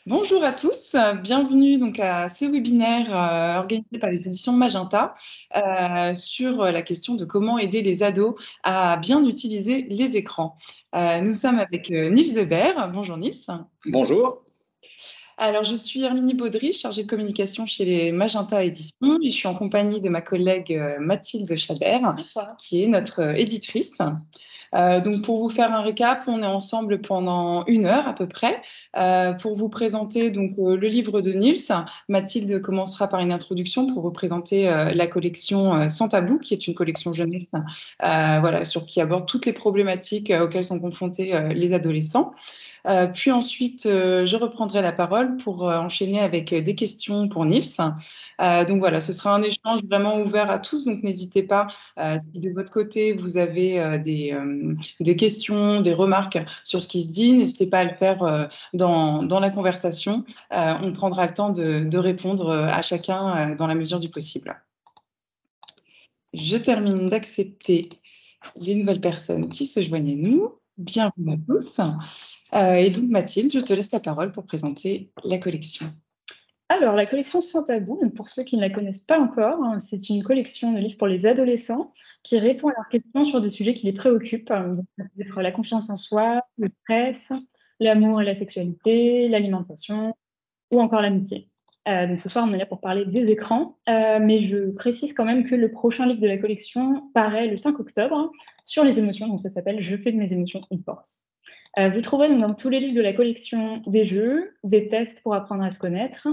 Bonjour à tous, bienvenue donc à ce webinaire organisé par les éditions Magenta sur la question de comment aider les ados à bien utiliser les écrans. Nous sommes avec Niels Weber. Bonjour Niels. Bonjour. Alors, je suis Herminie Baudry, chargée de communication chez les Magenta Éditions, et je suis en compagnie de ma collègue Mathilde Chabert, qui est notre éditrice. Donc, pour vous faire un récap, on est ensemble pendant 1 heure à peu près pour vous présenter donc le livre de Niels. Mathilde commencera par une introduction pour vous présenter la collection Sans Tabou, qui est une collection jeunesse, voilà, qui aborde toutes les problématiques auxquelles sont confrontés les adolescents. Puis ensuite, je reprendrai la parole pour enchaîner avec des questions pour Niels. Donc voilà, ce sera un échange vraiment ouvert à tous, donc n'hésitez pas, si de votre côté vous avez des questions, des remarques sur ce qui se dit, n'hésitez pas à le faire dans la conversation. On prendra le temps de répondre à chacun dans la mesure du possible. Je termine d'accepter les nouvelles personnes qui se joignent à nous. Bienvenue à tous. Et donc Mathilde, je te laisse la parole pour présenter la collection. Alors, la collection Sans Tabou, pour ceux qui ne la connaissent pas encore, c'est une collection de livres pour les adolescents qui répond à leurs questions sur des sujets qui les préoccupent. Ça peut être la confiance en soi, le stress, l'amour et la sexualité, l'alimentation ou encore l'amitié. Donc ce soir, on est là pour parler des écrans, mais je précise quand même que le prochain livre de la collection paraît le 5 octobre sur les émotions, donc ça s'appelle « Je fais de mes émotions une force ». Vous trouverez dans tous les livres de la collection des jeux, des tests pour apprendre à se connaître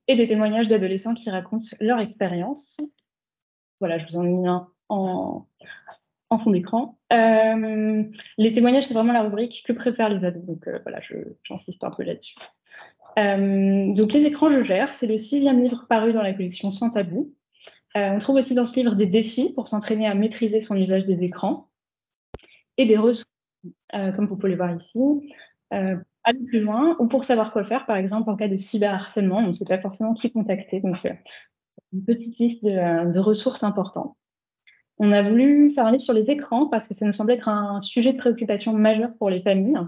et des témoignages d'adolescents qui racontent leur expérience. Voilà, je vous en ai mis un en fond d'écran. Les témoignages, c'est vraiment la rubrique « Que préfèrent les ados ?» Donc voilà, j'insiste un peu là-dessus. Donc les écrans, je gère. C'est le 6e livre paru dans la collection Sans Tabou. On trouve aussi dans ce livre des défis pour s'entraîner à maîtriser son usage des écrans et des ressources, comme vous pouvez le voir ici, aller plus loin ou pour savoir quoi faire, par exemple en cas de cyberharcèlement. On ne sait pas forcément qui contacter, donc une petite liste de ressources importantes. On a voulu faire un livre sur les écrans parce que ça nous semble être un sujet de préoccupation majeur pour les familles.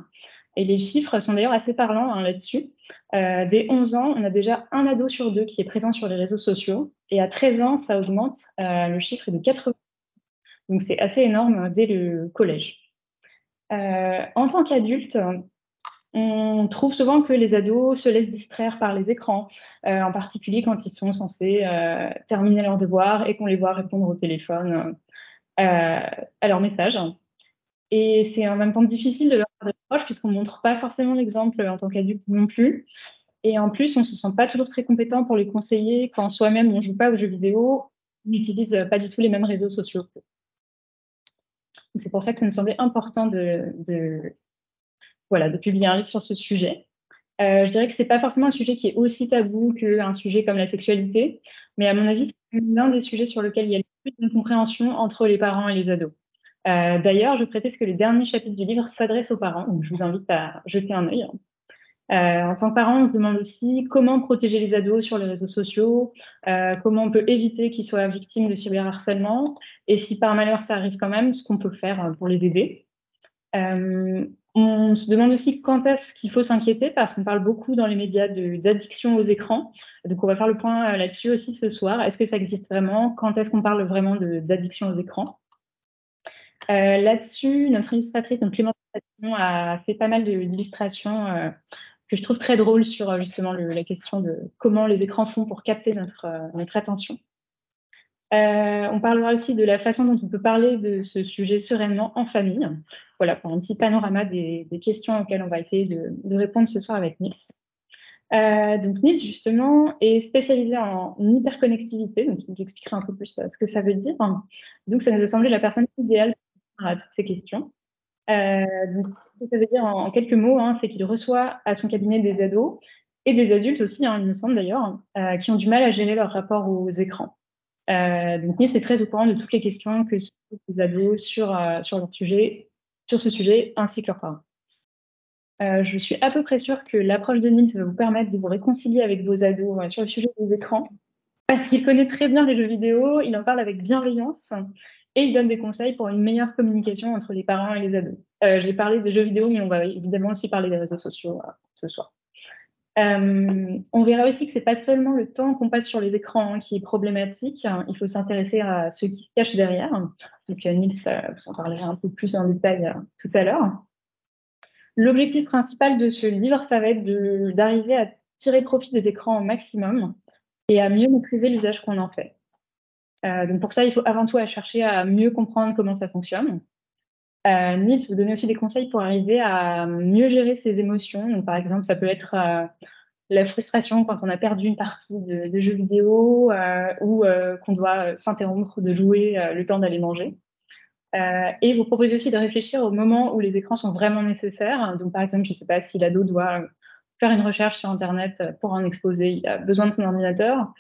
Et les chiffres sont d'ailleurs assez parlants là-dessus. Dès 11 ans, on a déjà un ado sur 2 qui est présent sur les réseaux sociaux. Et à 13 ans, ça augmente. Le chiffre est de 80. Donc c'est assez énorme dès le collège. En tant qu'adulte, on trouve souvent que les ados se laissent distraire par les écrans, en particulier quand ils sont censés terminer leurs devoirs et qu'on les voit répondre au téléphone à leurs messages. Et c'est en même temps difficile de leur faire des reproches puisqu'on ne montre pas forcément l'exemple en tant qu'adulte non plus. Et en plus, on ne se sent pas toujours très compétent pour les conseiller quand soi-même on ne joue pas aux jeux vidéo, on n'utilise pas du tout les mêmes réseaux sociaux. C'est pour ça que ça me semblait important de publier un livre sur ce sujet. Je dirais que ce n'est pas forcément un sujet qui est aussi tabou qu'un sujet comme la sexualité, mais à mon avis, c'est l'un des sujets sur lequel il y a le plus d'incompréhension entre les parents et les ados. D'ailleurs, je précise que les derniers chapitres du livre s'adressent aux parents, donc je vous invite à jeter un œil. En tant que parent, on se demande aussi comment protéger les ados sur les réseaux sociaux, comment on peut éviter qu'ils soient victimes de cyberharcèlement, et si par malheur ça arrive quand même, ce qu'on peut faire pour les aider. On se demande aussi quand est-ce qu'il faut s'inquiéter, parce qu'on parle beaucoup dans les médias d'addiction aux écrans. Donc on va faire le point là-dessus aussi ce soir. Est-ce que ça existe vraiment? Quand est-ce qu'on parle vraiment d'addiction aux écrans? Là-dessus, notre illustratrice, donc Clémentine, a fait pas mal d'illustrations que je trouve très drôles sur justement la question de comment les écrans font pour capter notre attention. On parlera aussi de la façon dont on peut parler de ce sujet sereinement en famille. Voilà, pour un petit panorama des questions auxquelles on va essayer de répondre ce soir avec Niels. Donc Niels, justement, est spécialisé en hyperconnectivité, donc il nous expliquera un peu plus ce que ça veut dire. Donc ça nous a semblé la personne idéale à toutes ces questions. Donc, ce que ça veut dire en quelques mots, c'est qu'il reçoit à son cabinet des ados et des adultes aussi, il me semble d'ailleurs, qui ont du mal à gérer leur rapport aux écrans. Donc Niels est très au courant de toutes les questions que se posent les ados sur ce sujet, ainsi que leurs parents. Je suis à peu près sûre que l'approche de Niels va vous permettre de vous réconcilier avec vos ados sur le sujet des écrans, parce qu'il connaît très bien les jeux vidéo, il en parle avec bienveillance, Et il donne des conseils pour une meilleure communication entre les parents et les ados. J'ai parlé des jeux vidéo, mais on va évidemment aussi parler des réseaux sociaux ce soir. On verra aussi que c'est pas seulement le temps qu'on passe sur les écrans qui est problématique. Il faut s'intéresser à ceux qui se cachent derrière. Donc, Nils vous en parlera un peu plus en détail tout à l'heure. L'objectif principal de ce livre, ça va être d'arriver à tirer profit des écrans au maximum et à mieux maîtriser l'usage qu'on en fait. Donc pour ça, il faut avant tout chercher à mieux comprendre comment ça fonctionne. Nils vous donne aussi des conseils pour arriver à mieux gérer ses émotions. Donc, par exemple, ça peut être la frustration quand on a perdu une partie de jeu vidéo ou qu'on doit s'interrompre de jouer le temps d'aller manger. Et vous proposez aussi de réfléchir au moment où les écrans sont vraiment nécessaires. Donc, par exemple, je ne sais pas si l'ado doit faire une recherche sur Internet pour un exposé, il a besoin de son ordinateur.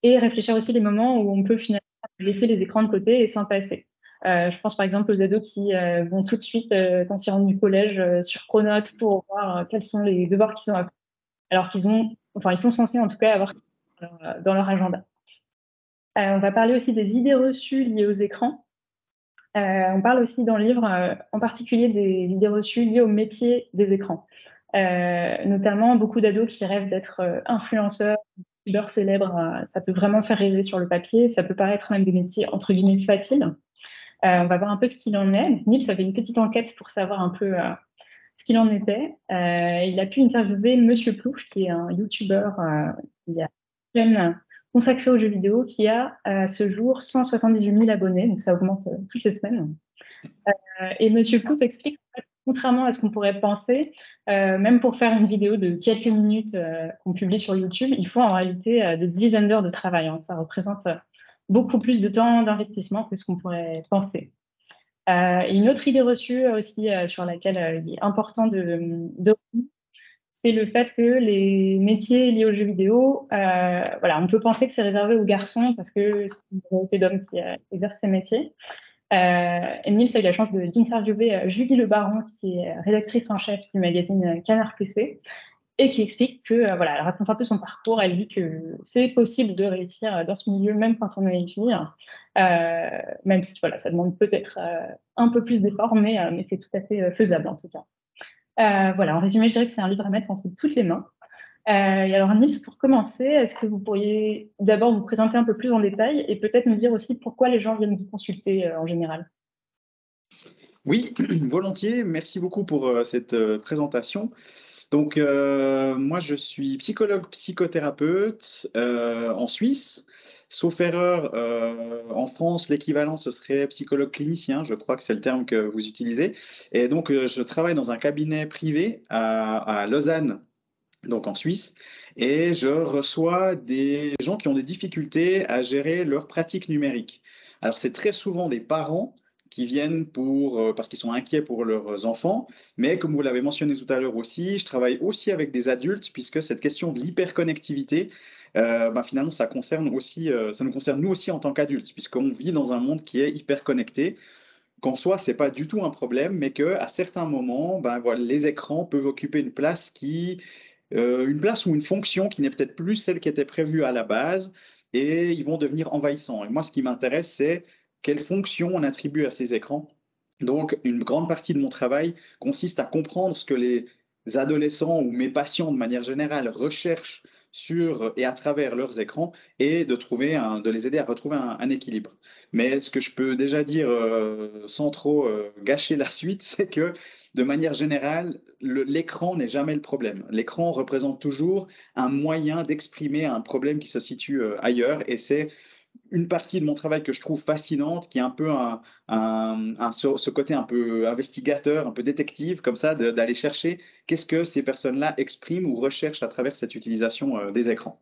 Et réfléchir aussi les moments où on peut finalement laisser les écrans de côté et s'en passer. Je pense par exemple aux ados qui vont tout de suite, quand ils rentrent du collège, sur Pronote pour voir quels sont les devoirs qu'ils ont à faire, alors ils sont censés en tout cas avoir dans leur agenda. On va parler aussi des idées reçues liées aux écrans. On parle aussi dans le livre, en particulier des idées reçues liées au métier des écrans. Notamment beaucoup d'ados qui rêvent d'être influenceurs, youtubeurs célèbres. Ça peut vraiment faire rêver sur le papier. Ça peut paraître même des métiers entre guillemets faciles. On va voir un peu ce qu'il en est. Nils avait une petite enquête pour savoir un peu ce qu'il en était. Il a pu interviewer Monsieur Plouf, qui est un youtubeur qui a une chaîne consacrée aux jeux vidéo, qui a à ce jour 178 000 abonnés, donc ça augmente toutes les semaines. Et Monsieur Plouf explique, contrairement à ce qu'on pourrait penser, même pour faire une vidéo de quelques minutes qu'on publie sur YouTube, il faut en réalité des dizaines d'heures de travail. Hein. Ça représente beaucoup plus de temps d'investissement que ce qu'on pourrait penser. Et une autre idée reçue aussi sur laquelle il est important de c'est le fait que les métiers liés aux jeux vidéo, voilà, on peut penser que c'est réservé aux garçons parce que c'est une majorité d'hommes qui exercent ces métiers. Et Nils a eu la chance d'interviewer Julie Le Baron, qui est rédactrice en chef du magazine Canard PC, et qui explique que, voilà, elle raconte un peu son parcours. Elle dit que c'est possible de réussir dans ce milieu, même quand on est une fille, même si, voilà, ça demande peut-être un peu plus d'efforts, mais c'est tout à fait faisable, en tout cas. Voilà, en résumé, je dirais que c'est un livre à mettre entre toutes les mains. Et alors, Nils, pour commencer, est-ce que vous pourriez d'abord vous présenter un peu plus en détail et peut-être nous dire aussi pourquoi les gens viennent vous consulter en général? Oui, volontiers. Merci beaucoup pour cette présentation. Donc, moi, je suis psychologue psychothérapeute en Suisse. Sauf erreur, en France, l'équivalent, ce serait psychologue clinicien. Je crois que c'est le terme que vous utilisez. Et donc, je travaille dans un cabinet privé à Lausanne, donc en Suisse, et je reçois des gens qui ont des difficultés à gérer leur pratique numérique. Alors, c'est très souvent des parents qui viennent parce qu'ils sont inquiets pour leurs enfants, mais comme vous l'avez mentionné tout à l'heure aussi, je travaille aussi avec des adultes, puisque cette question de l'hyperconnectivité, finalement, ça nous concerne nous aussi en tant qu'adultes, puisqu'on vit dans un monde qui est hyper connecté, qu'en soi, c'est pas du tout un problème, mais qu'à certains moments, voilà, les écrans peuvent occuper une place ou une fonction qui n'est peut-être plus celle qui était prévue à la base, et ils vont devenir envahissants. Et moi, ce qui m'intéresse, c'est quelle fonction on attribue à ces écrans. Donc, une grande partie de mon travail consiste à comprendre ce que les adolescents ou mes patients de manière générale recherchent sur et à travers leurs écrans et de les aider à retrouver un équilibre. Mais ce que je peux déjà dire sans trop gâcher la suite, c'est que de manière générale, l'écran n'est jamais le problème. L'écran représente toujours un moyen d'exprimer un problème qui se situe ailleurs, et c'est une partie de mon travail que je trouve fascinante, qui est un peu ce côté un peu investigateur, un peu détective, comme ça, d'aller chercher qu'est-ce que ces personnes-là expriment ou recherchent à travers cette utilisation des écrans.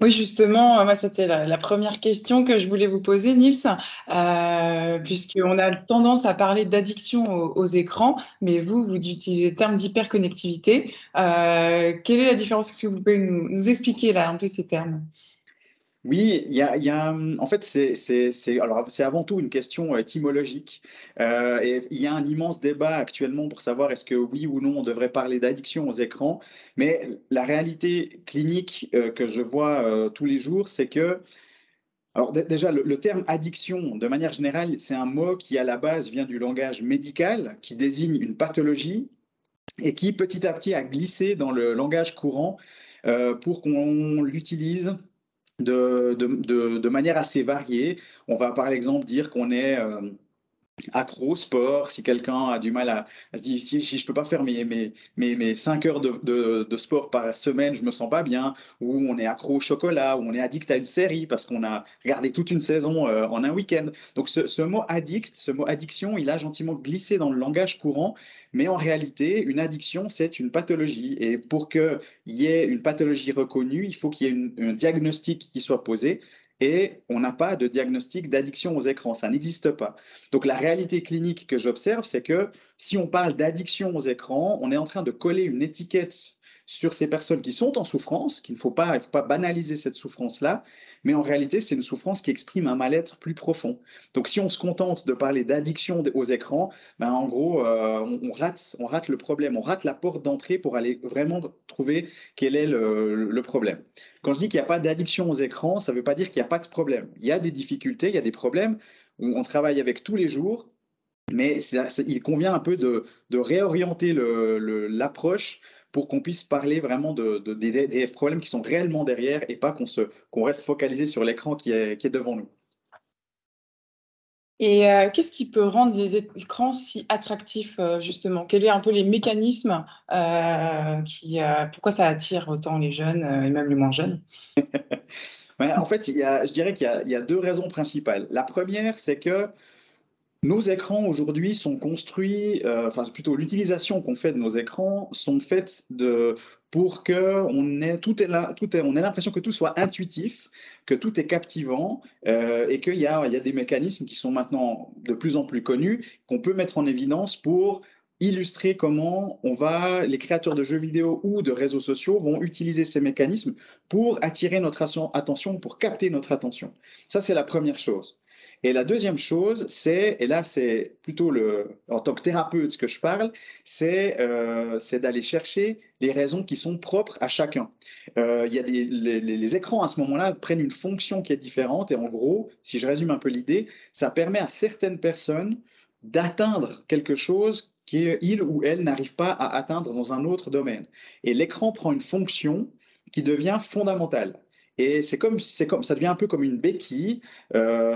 Oui, justement, moi, c'était la première question que je voulais vous poser, Nils, puisqu'on a tendance à parler d'addiction aux écrans, mais vous utilisez le terme d'hyperconnectivité. Quelle est la différence? Est-ce que vous pouvez nous expliquer là un peu ces termes? Oui, en fait, alors, c'est avant tout une question étymologique. Et il y a un immense débat actuellement pour savoir est-ce que oui ou non on devrait parler d'addiction aux écrans. Mais la réalité clinique que je vois tous les jours, c'est que Alors déjà, le terme addiction, de manière générale, c'est un mot qui à la base vient du langage médical, qui désigne une pathologie et qui petit à petit a glissé dans le langage courant pour qu'on l'utilise de manière assez variée. On va par exemple dire qu'on est accro au sport, si quelqu'un a du mal à se dire si je peux pas faire mes 5 heures de sport par semaine, je me sens pas bien, ou on est accro au chocolat, ou on est addict à une série parce qu'on a regardé toute une saison en un week-end. Donc ce mot addict, ce mot addiction, il a gentiment glissé dans le langage courant, mais en réalité, une addiction, c'est une pathologie. Et pour qu'il y ait une pathologie reconnue, il faut qu'il y ait un diagnostic qui soit posé. Et on n'a pas de diagnostic d'addiction aux écrans, ça n'existe pas. Donc la réalité clinique que j'observe, c'est que si on parle d'addiction aux écrans, on est en train de coller une étiquette sur ces personnes qui sont en souffrance, qu'il ne faut pas banaliser cette souffrance-là, mais en réalité, c'est une souffrance qui exprime un mal-être plus profond. Donc si on se contente de parler d'addiction aux écrans, ben, en gros, on rate le problème, on rate la porte d'entrée pour aller vraiment trouver quel est le problème. Quand je dis qu'il n'y a pas d'addiction aux écrans, ça ne veut pas dire qu'il n'y a pas de problème. Il y a des difficultés, il y a des problèmes, on travaille avec tous les jours, mais il convient un peu de réorienter l'approche pour qu'on puisse parler vraiment des problèmes qui sont réellement derrière et pas qu'on reste focalisé sur l'écran qui est devant nous. Et qu'est-ce qui peut rendre les écrans si attractifs, justement? Quels sont un peu les mécanismes pourquoi ça attire autant les jeunes et même les moins jeunes? Ouais, en fait, je dirais qu'il y a deux raisons principales. La première, c'est que nos écrans aujourd'hui sont construits, enfin plutôt l'utilisation qu'on fait de nos écrans sont faites pour que on ait l'impression que tout soit intuitif, que tout est captivant et qu'il y a des mécanismes qui sont maintenant de plus en plus connus qu'on peut mettre en évidence pour illustrer comment les créateurs de jeux vidéo ou de réseaux sociaux vont utiliser ces mécanismes pour attirer notre attention, pour capter notre attention. Ça, c'est la première chose. Et la deuxième chose, et là c'est plutôt en tant que thérapeute que je parle, c'est d'aller chercher les raisons qui sont propres à chacun. Il y a les écrans à ce moment-là prennent une fonction qui est différente et en gros, si je résume un peu l'idée, ça permet à certaines personnes d'atteindre quelque chose qu'il ou elle n'arrive pas à atteindre dans un autre domaine. Et l'écran prend une fonction qui devient fondamentale. Et ça devient un peu comme une béquille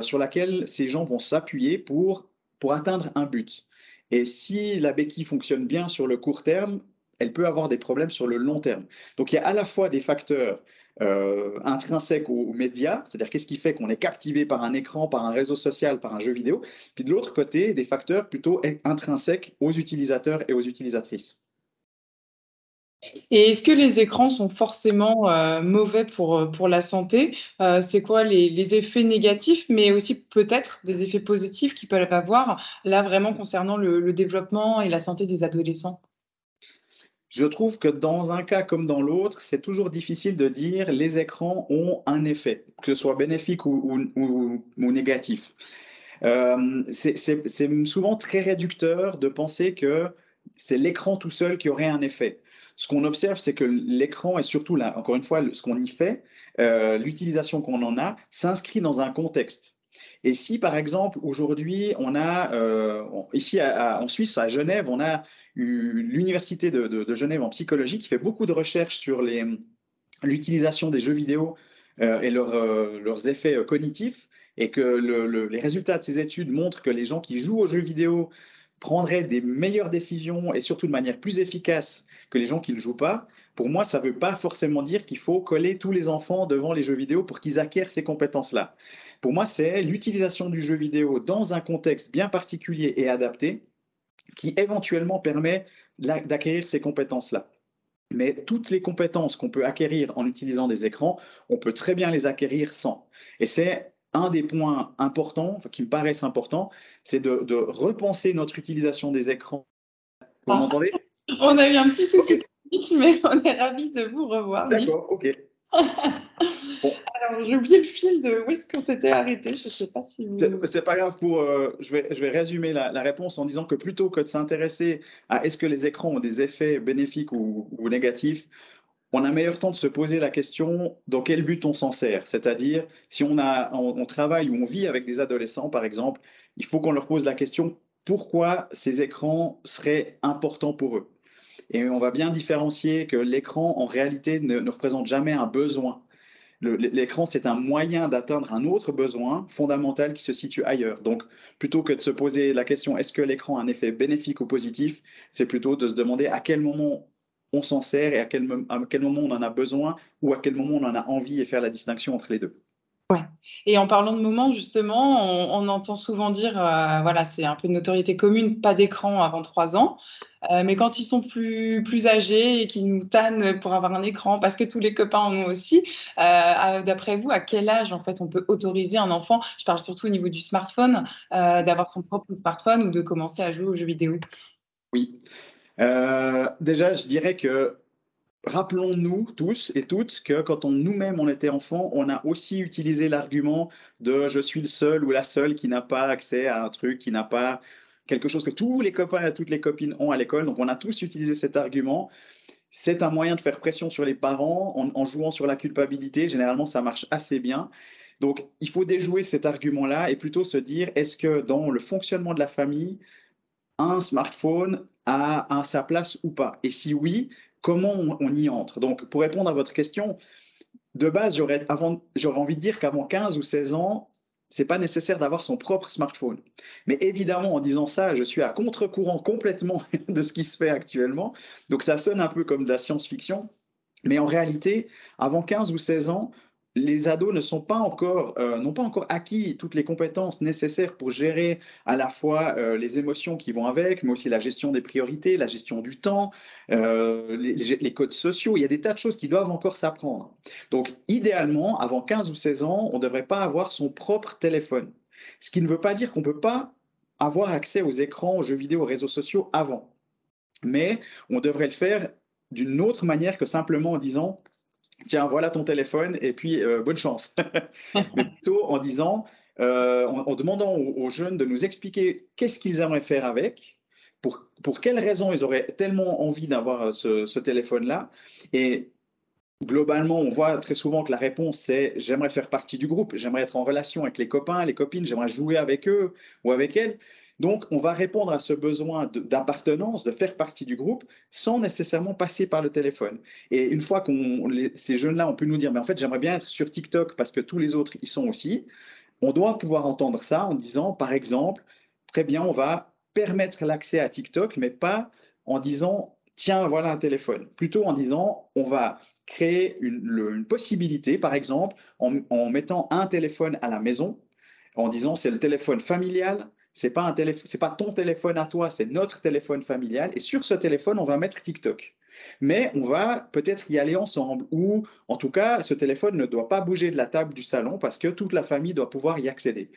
sur laquelle ces gens vont s'appuyer pour atteindre un but. Et si la béquille fonctionne bien sur le court terme, elle peut avoir des problèmes sur le long terme. Donc il y a à la fois des facteurs intrinsèques aux médias, c'est-à-dire qu'est-ce qui fait qu'on est captivé par un écran, par un réseau social, par un jeu vidéo, puis de l'autre côté, des facteurs plutôt intrinsèques aux utilisateurs et aux utilisatrices. Et est-ce que les écrans sont forcément mauvais pour la santé? C'est quoi les effets négatifs, mais aussi peut-être des effets positifs qu'ils peuvent avoir, là, vraiment concernant le développement et la santé des adolescents? Je trouve que dans un cas comme dans l'autre, c'est toujours difficile de dire les écrans ont un effet, que ce soit bénéfique ou négatif. C'est souvent très réducteur de penser que c'est l'écran tout seul qui aurait un effet. Ce qu'on observe, c'est que l'écran et surtout, là, encore une fois, ce qu'on y fait, l'utilisation qu'on en a, s'inscrit dans un contexte. Et si, par exemple, aujourd'hui, on a, ici en Suisse, à Genève, on a l'Université de Genève en psychologie qui fait beaucoup de recherches sur l'utilisation des jeux vidéo et leurs effets cognitifs, et que les résultats de ces études montrent que les gens qui jouent aux jeux vidéo prendraient des meilleures décisions et surtout de manière plus efficace que les gens qui ne jouent pas. Pour moi, ça ne veut pas forcément dire qu'il faut coller tous les enfants devant les jeux vidéo pour qu'ils acquièrent ces compétences-là. Pour moi, c'est l'utilisation du jeu vidéo dans un contexte bien particulier et adapté qui éventuellement permet d'acquérir ces compétences-là. Mais toutes les compétences qu'on peut acquérir en utilisant des écrans, on peut très bien les acquérir sans. Et c'est un des points importants, qui me paraissent importants, c'est de repenser notre utilisation des écrans. Vous m'entendez? On a eu un petit souci technique, mais on est ravis de vous revoir. D'accord, ok. Bon. Alors, j'ai oublié le fil de où est-ce qu'on s'était arrêté. Je ne sais pas si vous... C'est pas grave, je vais résumer la réponse en disant que plutôt que de s'intéresser à est-ce que les écrans ont des effets bénéfiques ou négatifs, on a meilleur temps de se poser la question dans quel but on s'en sert. C'est-à-dire, si on travaille ou on vit avec des adolescents, par exemple, il faut qu'on leur pose la question pourquoi ces écrans seraient importants pour eux. Et on va bien différencier que l'écran, en réalité, ne représente jamais un besoin. L'écran, c'est un moyen d'atteindre un autre besoin fondamental qui se situe ailleurs. Donc, plutôt que de se poser la question est-ce que l'écran a un effet bénéfique ou positif, c'est plutôt de se demander à quel moment on s'en sert et à quel moment on en a besoin ou à quel moment on en a envie et faire la distinction entre les deux. Ouais. Et en parlant de moments, justement, on entend souvent dire, voilà, c'est un peu de notoriété commune, pas d'écran avant 3 ans. Mais quand ils sont plus âgés et qu'ils nous tannent pour avoir un écran, parce que tous les copains en ont aussi, d'après vous, à quel âge, en fait, on peut autoriser un enfant, je parle surtout au niveau du smartphone, d'avoir son propre smartphone ou de commencer à jouer aux jeux vidéo? Oui. Déjà, je dirais que rappelons-nous tous et toutes que quand nous-mêmes on était enfants, on a aussi utilisé l'argument de je suis le seul ou la seule qui n'a pas accès à un truc, qui n'a pas quelque chose que tous les copains et toutes les copines ont à l'école. Donc on a tous utilisé cet argument. C'est un moyen de faire pression sur les parents en jouant sur la culpabilité. Généralement, ça marche assez bien. Donc il faut déjouer cet argument-là et plutôt se dire est-ce que dans le fonctionnement de la famille, un smartphone a sa place ou pas? Et si oui, comment on y entre? Donc, pour répondre à votre question, de base, j'aurais envie de dire qu'avant 15 ou 16 ans, c'est pas nécessaire d'avoir son propre smartphone. Mais évidemment, en disant ça, je suis à contre-courant complètement de ce qui se fait actuellement. Donc, ça sonne un peu comme de la science-fiction. Mais en réalité, avant 15 ou 16 ans, les ados n'ont pas encore acquis toutes les compétences nécessaires pour gérer à la fois les émotions qui vont avec, mais aussi la gestion des priorités, la gestion du temps, les codes sociaux. Il y a des tas de choses qui doivent encore s'apprendre. Donc, idéalement, avant 15 ou 16 ans, on ne devrait pas avoir son propre téléphone. Ce qui ne veut pas dire qu'on ne peut pas avoir accès aux écrans, aux jeux vidéo, aux réseaux sociaux avant. Mais on devrait le faire d'une autre manière que simplement en disant tiens, voilà ton téléphone et puis bonne chance. Mais plutôt en disant, en demandant aux jeunes de nous expliquer qu'est-ce qu'ils aimeraient faire avec, pour quelles raisons ils auraient tellement envie d'avoir ce téléphone-là. Et globalement, on voit très souvent que la réponse c'est j'aimerais faire partie du groupe, j'aimerais être en relation avec les copains, les copines, j'aimerais jouer avec eux ou avec elles. Donc, on va répondre à ce besoin d'appartenance, de faire partie du groupe, sans nécessairement passer par le téléphone. Et une fois ces jeunes-là ont pu nous dire, mais en fait, j'aimerais bien être sur TikTok parce que tous les autres y sont aussi, on doit pouvoir entendre ça en disant, par exemple, très bien, on va permettre l'accès à TikTok, mais pas en disant, tiens, voilà un téléphone. Plutôt en disant, on va créer une possibilité, par exemple, en mettant un téléphone à la maison, en disant, c'est le téléphone familial, c'est pas ton téléphone à toi, c'est notre téléphone familial. Et sur ce téléphone, on va mettre TikTok. Mais on va peut-être y aller ensemble, ou en tout cas, ce téléphone ne doit pas bouger de la table du salon parce que toute la famille doit pouvoir y accéder.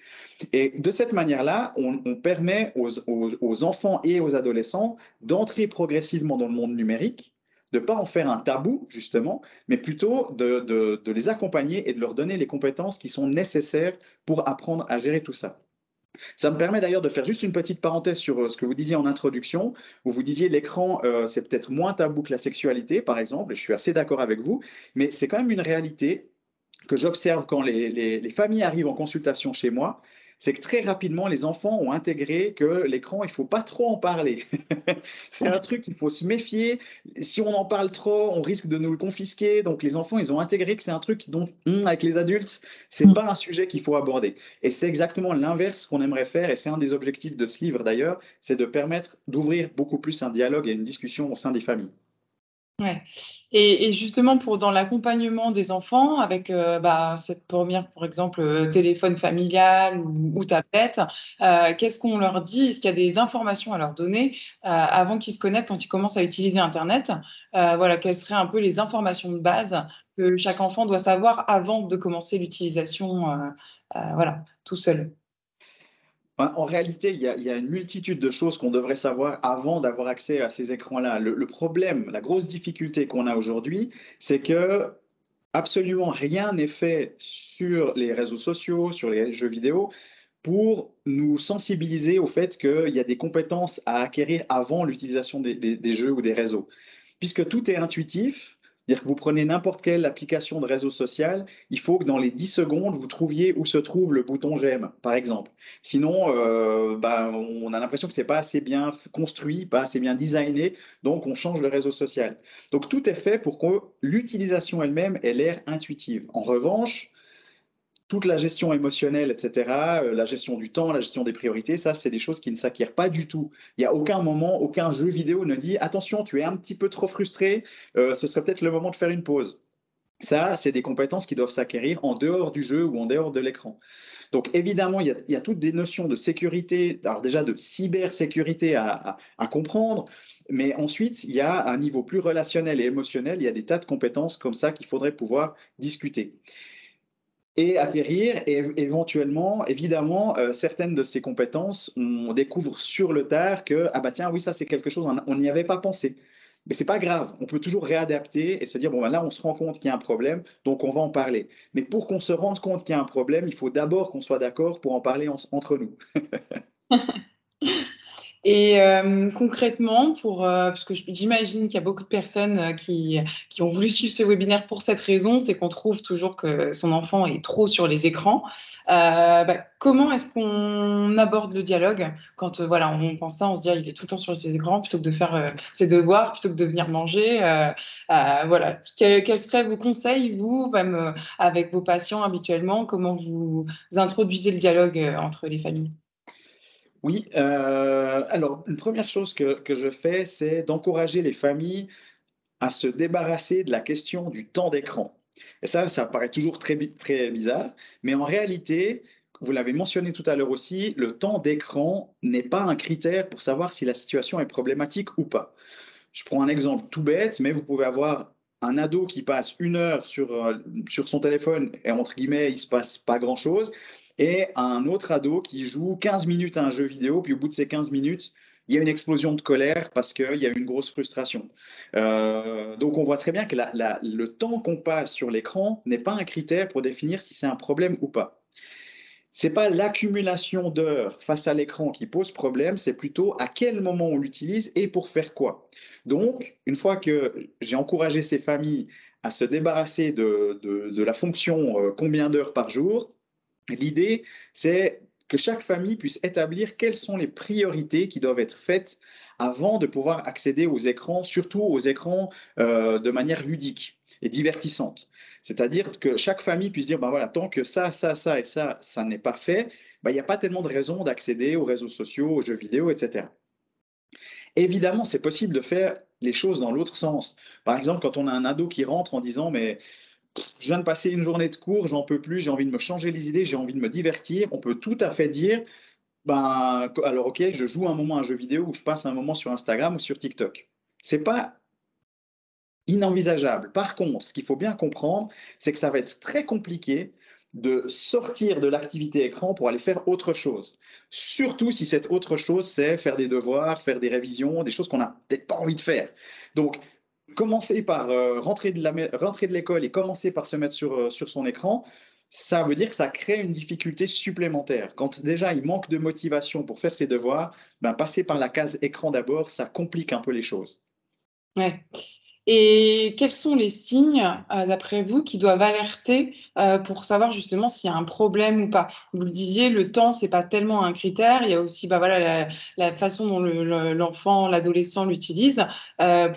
Et de cette manière-là, on permet aux enfants et aux adolescents d'entrer progressivement dans le monde numérique, de ne pas en faire un tabou, justement, mais plutôt de les accompagner et de leur donner les compétences qui sont nécessaires pour apprendre à gérer tout ça. Ça me permet d'ailleurs de faire juste une petite parenthèse sur ce que vous disiez en introduction, où vous disiez l'écran, c'est peut-être moins tabou que la sexualité, par exemple, et je suis assez d'accord avec vous, mais c'est quand même une réalité que j'observe quand les familles arrivent en consultation chez moi, c'est que très rapidement, les enfants ont intégré que l'écran, il ne faut pas trop en parler. C'est un truc, il faut se méfier. Si on en parle trop, on risque de nous le confisquer. Donc les enfants, ils ont intégré que c'est un truc dont, avec les adultes, c'est pas un sujet qu'il faut aborder. Et c'est exactement l'inverse qu'on aimerait faire, et c'est un des objectifs de ce livre d'ailleurs, c'est de permettre d'ouvrir beaucoup plus un dialogue et une discussion au sein des familles. Ouais. Et justement, dans l'accompagnement des enfants, avec cette première, par exemple, téléphone familial ou tablette, qu'est-ce qu'on leur dit? Est-ce qu'il y a des informations à leur donner avant qu'ils se connectent, quand ils commencent à utiliser Internet? Voilà, quelles seraient un peu les informations de base que chaque enfant doit savoir avant de commencer l'utilisation, voilà, tout seul? En réalité, il y a une multitude de choses qu'on devrait savoir avant d'avoir accès à ces écrans-là. Le problème, la grosse difficulté qu'on a aujourd'hui, c'est que absolument rien n'est fait sur les réseaux sociaux, sur les jeux vidéo, pour nous sensibiliser au fait qu'il y a des compétences à acquérir avant l'utilisation des jeux ou des réseaux. Puisque tout est intuitif, C'est-à-dire que vous prenez n'importe quelle application de réseau social, il faut que dans les 10 secondes, vous trouviez où se trouve le bouton j'aime, par exemple. Sinon, on a l'impression que c'est pas assez bien construit, pas assez bien designé, donc on change de réseau social. Donc tout est fait pour que l'utilisation elle-même ait l'air intuitive. En revanche, toute la gestion émotionnelle, etc., la gestion du temps, la gestion des priorités, ça, c'est des choses qui ne s'acquièrent pas du tout. Il n'y a aucun moment, aucun jeu vidéo ne dit attention, tu es un petit peu trop frustré, ce serait peut-être le moment de faire une pause. Ça, c'est des compétences qui doivent s'acquérir en dehors du jeu ou en dehors de l'écran. Donc évidemment, il y a toutes des notions de sécurité, alors déjà de cybersécurité à comprendre, mais ensuite, il y a un niveau plus relationnel et émotionnel, il y a des tas de compétences comme ça qu'il faudrait pouvoir discuter et acquérir, et éventuellement, évidemment, certaines de ces compétences, on découvre sur le tard que, ah bah tiens, oui, ça c'est quelque chose, on n'y avait pas pensé. Mais c'est pas grave, on peut toujours réadapter et se dire, bon, ben là, on se rend compte qu'il y a un problème, donc on va en parler. Mais pour qu'on se rende compte qu'il y a un problème, il faut d'abord qu'on soit d'accord pour en parler entre nous. Et concrètement, parce que j'imagine qu'il y a beaucoup de personnes qui ont voulu suivre ce webinaire pour cette raison, c'est qu'on trouve toujours que son enfant est trop sur les écrans. Comment est-ce qu'on aborde le dialogue quand voilà, on pense ça, on se dit ah, il est tout le temps sur ses écrans plutôt que de faire ses devoirs, plutôt que de venir manger. Voilà. Quels seraient vos conseils, vous, même avec vos patients habituellement, comment vous introduisez le dialogue entre les familles? Oui, alors une première chose que je fais, c'est d'encourager les familles à se débarrasser de la question du temps d'écran. Et ça paraît toujours très bizarre, mais en réalité, vous l'avez mentionné tout à l'heure aussi, le temps d'écran n'est pas un critère pour savoir si la situation est problématique ou pas. Je prends un exemple tout bête, mais vous pouvez avoir un ado qui passe 1 heure sur son téléphone et entre guillemets, il ne se passe pas grand-chose, et un autre ado qui joue 15 minutes à un jeu vidéo, puis au bout de ces 15 minutes, il y a une explosion de colère parce qu'il y a une grosse frustration. Donc on voit très bien que le temps qu'on passe sur l'écran n'est pas un critère pour définir si c'est un problème ou pas. C'est pas l'accumulation d'heures face à l'écran qui pose problème, c'est plutôt à quel moment on l'utilise et pour faire quoi. Donc, une fois que j'ai encouragé ces familles à se débarrasser de la fonction combien d'heures par jour, l'idée, c'est que chaque famille puisse établir quelles sont les priorités qui doivent être faites avant de pouvoir accéder aux écrans, surtout aux écrans de manière ludique et divertissante. C'est-à-dire que chaque famille puisse dire, ben voilà, tant que ça et ça n'est pas fait, ben, il n'y a pas tellement de raisons d'accéder aux réseaux sociaux, aux jeux vidéo, etc. Évidemment, c'est possible de faire les choses dans l'autre sens. Par exemple, quand on a un ado qui rentre en disant, mais je viens de passer une journée de cours, j'en peux plus, j'ai envie de me changer les idées, j'ai envie de me divertir, on peut tout à fait dire, ben, alors ok, je joue un moment à un jeu vidéo ou je passe un moment sur Instagram ou sur TikTok. C'est pas inenvisageable. Par contre, ce qu'il faut bien comprendre, c'est que ça va être très compliqué de sortir de l'activité écran pour aller faire autre chose. Surtout si cette autre chose, c'est faire des devoirs, faire des révisions, des choses qu'on n'a peut-être pas envie de faire. Donc, commencer par rentrer de l'école et commencer par se mettre sur son écran, ça veut dire que ça crée une difficulté supplémentaire. Quand déjà il manque de motivation pour faire ses devoirs, ben, passer par la case écran d'abord, ça complique un peu les choses. Ouais. Et quels sont les signes, d'après vous, qui doivent alerter, pour savoir justement s'il y a un problème ou pas? Vous le disiez, le temps, c'est pas tellement un critère. Il y a aussi, bah, voilà, la façon dont l'enfant, l'adolescent l'utilise.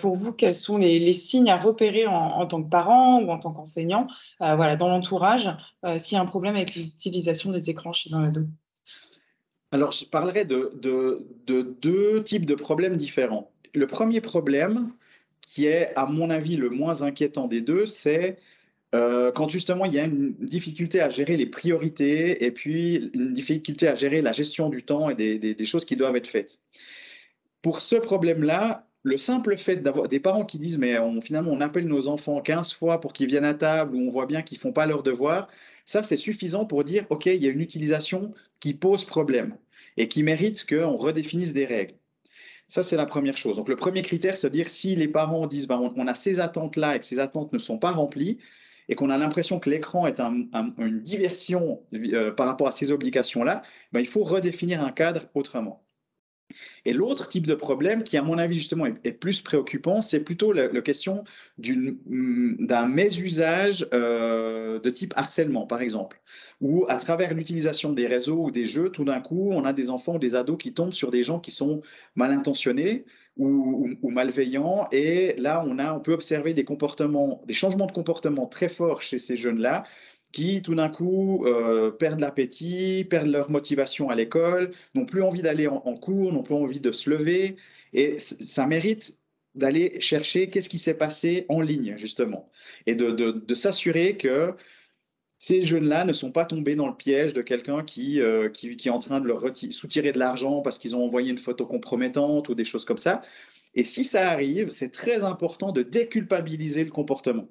Pour vous, quels sont les signes à repérer en tant que parent ou en tant qu'enseignant, voilà, dans l'entourage, s'il y a un problème avec l'utilisation des écrans chez un ado? Alors, je parlerai de 2 types de problèmes différents. Le premier problème, qui est à mon avis le moins inquiétant des 2, c'est, quand justement il y a une difficulté à gérer les priorités et puis une difficulté à gérer la gestion du temps et des choses qui doivent être faites. Pour ce problème-là, le simple fait d'avoir des parents qui disent: «Mais finalement, on appelle nos enfants 15 fois pour qu'ils viennent à table, ou on voit bien qu'ils font pas leurs devoirs», ça, c'est suffisant pour dire: «OK, il y a une utilisation qui pose problème et qui mérite qu'on redéfinisse des règles». Ça, c'est la première chose. Donc le premier critère, c'est de dire si les parents disent: «Ben, on a ces attentes-là et que ces attentes ne sont pas remplies et qu'on a l'impression que l'écran est une diversion, par rapport à ces obligations-là», ben, il faut redéfinir un cadre autrement. Et l'autre type de problème qui, à mon avis, justement, est plus préoccupant, c'est plutôt la question d'un mésusage de type harcèlement, par exemple, où à travers l'utilisation des réseaux ou des jeux, tout d'un coup, on a des enfants ou des ados qui tombent sur des gens qui sont mal intentionnés ou malveillants. Et là, on peut observer des changements de comportement très forts chez ces jeunes-là qui, tout d'un coup, perdent l'appétit, perdent leur motivation à l'école, n'ont plus envie d'aller en cours, n'ont plus envie de se lever. Et ça mérite d'aller chercher qu'est-ce qui s'est passé en ligne, justement, et de s'assurer que ces jeunes-là ne sont pas tombés dans le piège de quelqu'un qui est en train de leur soutirer de l'argent parce qu'ils ont envoyé une photo compromettante ou des choses comme ça. Et si ça arrive, c'est très important de déculpabiliser le comportement.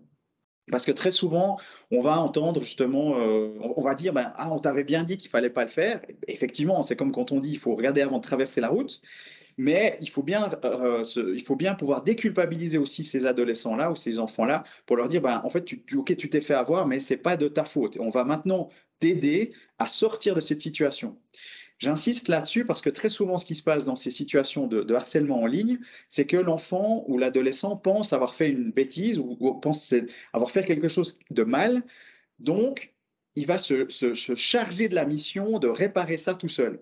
Parce que très souvent, on va entendre justement, on va dire, ben, ah, on t'avait bien dit qu'il ne fallait pas le faire. Effectivement, c'est comme quand on dit, il faut regarder avant de traverser la route. Mais il faut bien pouvoir déculpabiliser aussi ces adolescents-là ou ces enfants-là pour leur dire, ben, en fait, ok, tu t'es fait avoir, mais ce n'est pas de ta faute. On va maintenant t'aider à sortir de cette situation. J'insiste là-dessus parce que très souvent, ce qui se passe dans ces situations de harcèlement en ligne, c'est que l'enfant ou l'adolescent pense avoir fait une bêtise ou pense avoir fait quelque chose de mal. Donc, il va se charger de la mission de réparer ça tout seul.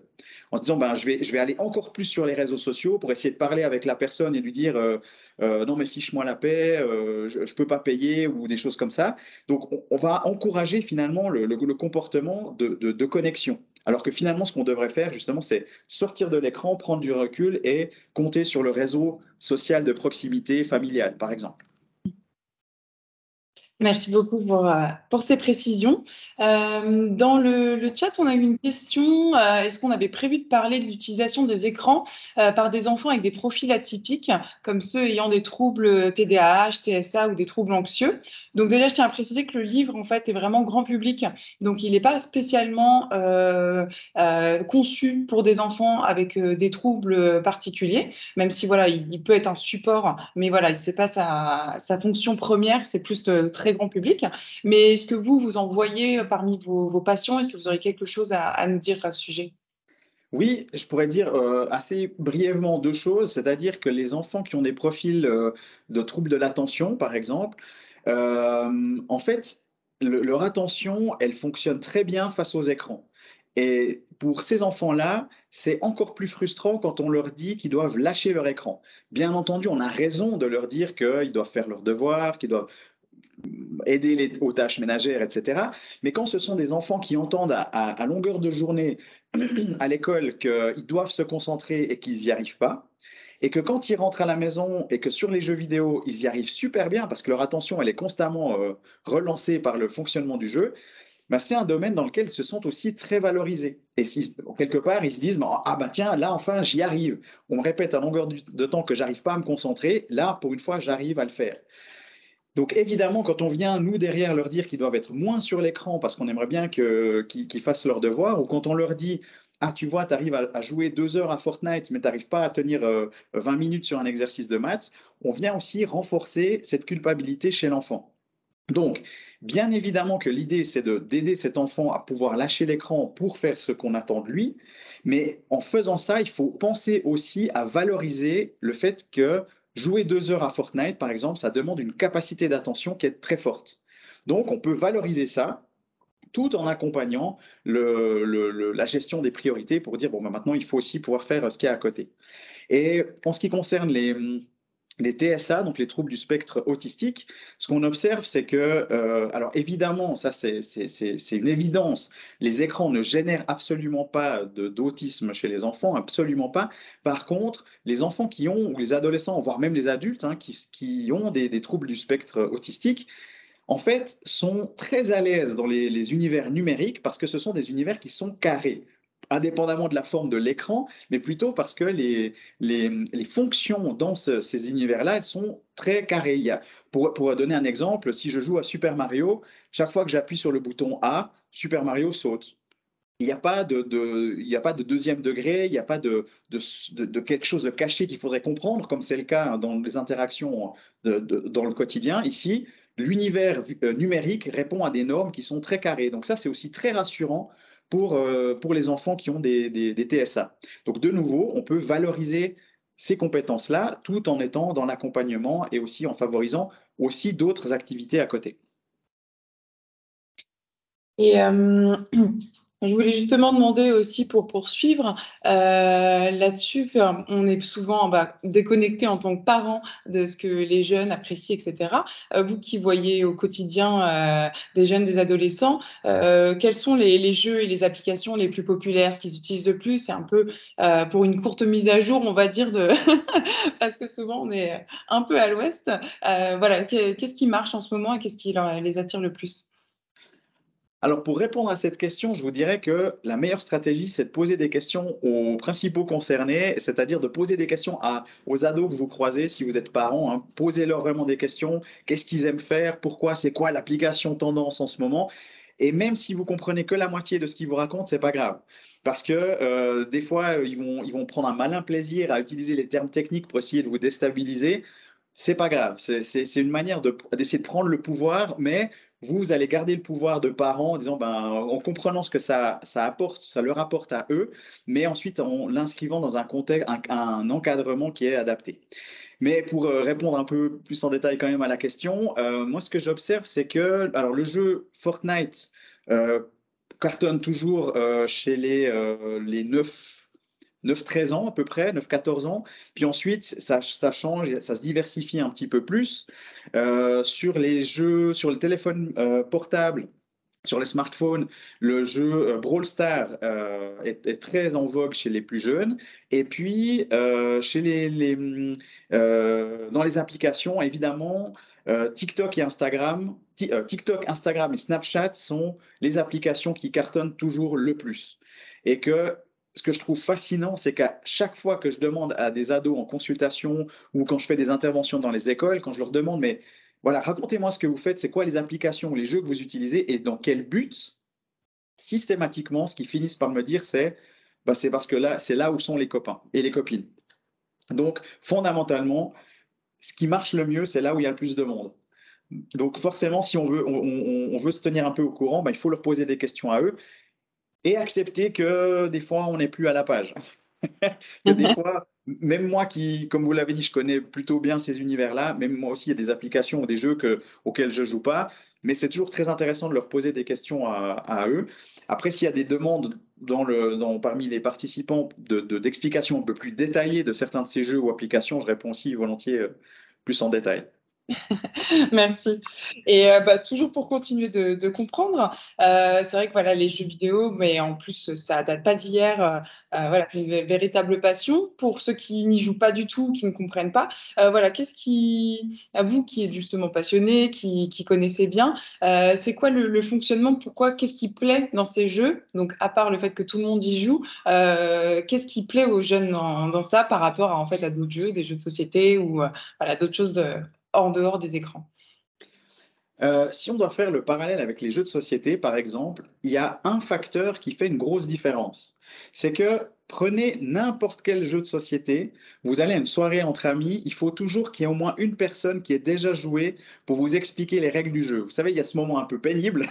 En se disant, ben, je vais aller encore plus sur les réseaux sociaux pour essayer de parler avec la personne et lui dire, non, mais fiche-moi la paix, je ne peux pas payer ou des choses comme ça. Donc, on va encourager finalement le comportement de connexion. Alors que finalement, ce qu'on devrait faire, justement, c'est sortir de l'écran, prendre du recul et compter sur le réseau social de proximité familial, par exemple. Merci beaucoup pour ces précisions. Dans le chat, on a eu une question. Est-ce qu'on avait prévu de parler de l'utilisation des écrans par des enfants avec des profils atypiques, comme ceux ayant des troubles TDAH, TSA ou des troubles anxieux? Donc déjà, je tiens à préciser que le livre, en fait, est vraiment grand public. Donc, il n'est pas spécialement conçu pour des enfants avec des troubles particuliers, même si voilà, il peut être un support, mais voilà, c'est pas sa fonction première, c'est plus très grand public. Mais est-ce que vous en voyez parmi vos patients? Est-ce que vous aurez quelque chose à nous dire à ce sujet? Oui, je pourrais dire assez brièvement deux choses, c'est-à-dire que les enfants qui ont des profils de troubles de l'attention, par exemple, en fait, leur attention, elle fonctionne très bien face aux écrans. Et pour ces enfants-là, c'est encore plus frustrant quand on leur dit qu'ils doivent lâcher leur écran. Bien entendu, on a raison de leur dire qu'ils doivent faire leurs devoirs, qu'ils doivent aider aux tâches ménagères, etc. Mais quand ce sont des enfants qui entendent à longueur de journée à l'école qu'ils doivent se concentrer et qu'ils n'y arrivent pas, et que quand ils rentrent à la maison et que sur les jeux vidéo, ils y arrivent super bien parce que leur attention, elle est constamment relancée par le fonctionnement du jeu, bah, c'est un domaine dans lequel ils se sentent aussi très valorisés. Et si, quelque part, ils se disent, ah bah tiens, là enfin, j'y arrive. On me répète à longueur de temps que j'arrive pas à me concentrer. Là, pour une fois, j'arrive à le faire. Donc évidemment, quand on vient, nous, derrière, leur dire qu'ils doivent être moins sur l'écran parce qu'on aimerait bien qu'ils fassent leurs devoirs, ou quand on leur dit, ah, tu vois, tu arrives à jouer 2 heures à Fortnite, mais tu n'arrives pas à tenir 20 minutes sur un exercice de maths, on vient aussi renforcer cette culpabilité chez l'enfant. Donc, bien évidemment que l'idée, c'est d'aider cet enfant à pouvoir lâcher l'écran pour faire ce qu'on attend de lui, mais en faisant ça, il faut penser aussi à valoriser le fait que jouer 2 heures à Fortnite, par exemple, ça demande une capacité d'attention qui est très forte. Donc, on peut valoriser ça tout en accompagnant la gestion des priorités pour dire, bon, ben maintenant, il faut aussi pouvoir faire ce qu'il y a à côté. Et en ce qui concerne les TSA, donc les troubles du spectre autistique, ce qu'on observe, c'est que, alors évidemment, ça c'est une évidence, les écrans ne génèrent absolument pas d'autisme chez les enfants, absolument pas. Par contre, les enfants qui ont, ou les adolescents, voire même les adultes, hein, qui ont des troubles du spectre autistique, en fait, sont très à l'aise dans les univers numériques parce que ce sont des univers qui sont carrés, indépendamment de la forme de l'écran, mais plutôt parce que les fonctions dans ces univers-là, elles sont très carrées. Pour donner un exemple, si je joue à Super Mario, chaque fois que j'appuie sur le bouton A, Super Mario saute. Il n'y a pas il y a pas de deuxième degré, il n'y a pas de quelque chose de caché qu'il faudrait comprendre, comme c'est le cas dans les interactions dans le quotidien. Ici, l'univers numérique répond à des normes qui sont très carrées. Donc ça, c'est aussi très rassurant pour les enfants qui ont des TSA. Donc, de nouveau, on peut valoriser ces compétences-là tout en étant dans l'accompagnement et aussi en favorisant aussi d'autres activités à côté. Et je voulais justement demander aussi pour poursuivre là-dessus, on est souvent déconnecté en tant que parents de ce que les jeunes apprécient, etc. Vous qui voyez au quotidien des jeunes, des adolescents, quels sont les jeux et les applications les plus populaires, ce qu'ils utilisent le plus? C'est un peu pour une courte mise à jour, on va dire, parce que souvent on est un peu à l'ouest. Voilà, qu'est-ce qui marche en ce moment et qu'est-ce qui les attire le plus? Alors, pour répondre à cette question, je vous dirais que la meilleure stratégie, c'est de poser des questions aux principaux concernés, c'est-à-dire de poser des questions aux ados que vous croisez si vous êtes parents. Hein. Posez-leur vraiment des questions. Qu'est-ce qu'ils aiment faire? Pourquoi? C'est quoi l'application tendance en ce moment? Et même si vous comprenez que la moitié de ce qu'ils vous racontent, c'est pas grave. Parce que des fois, ils vont prendre un malin plaisir à utiliser les termes techniques pour essayer de vous déstabiliser. C'est pas grave. C'est une manière d'essayer de prendre le pouvoir, mais vous allez garder le pouvoir de parents en disant, en comprenant ce que ça apporte, ça leur apporte à eux, mais ensuite en l'inscrivant dans un contexte, un encadrement qui est adapté. Mais pour répondre un peu plus en détail quand même à la question, moi ce que j'observe, c'est que alors, le jeu Fortnite cartonne toujours chez les 9-13 ans à peu près, 9-14 ans. Puis ensuite, ça change, ça se diversifie un petit peu plus sur les jeux, sur le téléphone portable. Sur les smartphones, le jeu Brawl Stars est très en vogue chez les plus jeunes. Et puis, chez dans les applications, évidemment, TikTok et Instagram, TikTok, Instagram et Snapchat sont les applications qui cartonnent toujours le plus. Et que ce que je trouve fascinant, c'est qu'à chaque fois que je demande à des ados en consultation ou quand je fais des interventions dans les écoles, quand je leur demande, mais voilà, racontez-moi ce que vous faites, c'est quoi les applications ou les jeux que vous utilisez et dans quel but, systématiquement, ce qu'ils finissent par me dire, c'est parce que là, c'est là où sont les copains et les copines. Donc, fondamentalement, ce qui marche le mieux, c'est là où il y a le plus de monde. Donc, forcément, si on veut se tenir un peu au courant, il faut leur poser des questions à eux et accepter que des fois, on n'est plus à la page. Que des fois, même moi qui, comme vous l'avez dit, je connais plutôt bien ces univers-là, même moi aussi, il y a des applications ou des jeux auxquels je ne joue pas, mais c'est toujours très intéressant de leur poser des questions à eux. Après, s'il y a des demandes parmi les participants d'explications un peu plus détaillées de certains de ces jeux ou applications, je réponds aussi volontiers plus en détail. Merci. Et toujours pour continuer de comprendre, c'est vrai que voilà, les jeux vidéo, mais en plus, ça date pas d'hier, voilà, une véritable passion. Pour ceux qui n'y jouent pas du tout, qui ne comprennent pas, voilà, à vous qui êtes justement passionné, qui connaissez bien, c'est quoi le fonctionnement? Qu'est-ce qui plaît dans ces jeux? Donc, à part le fait que tout le monde y joue, qu'est-ce qui plaît aux jeunes dans ça par rapport en fait, à d'autres jeux, des jeux de société ou voilà, d'autres choses en dehors des écrans? Si on doit faire le parallèle avec les jeux de société, par exemple, il y a un facteur qui fait une grosse différence. C'est que prenez n'importe quel jeu de société, vous allez à une soirée entre amis, il faut toujours qu'il y ait au moins une personne qui ait déjà joué pour vous expliquer les règles du jeu. Vous savez, il y a ce moment un peu pénible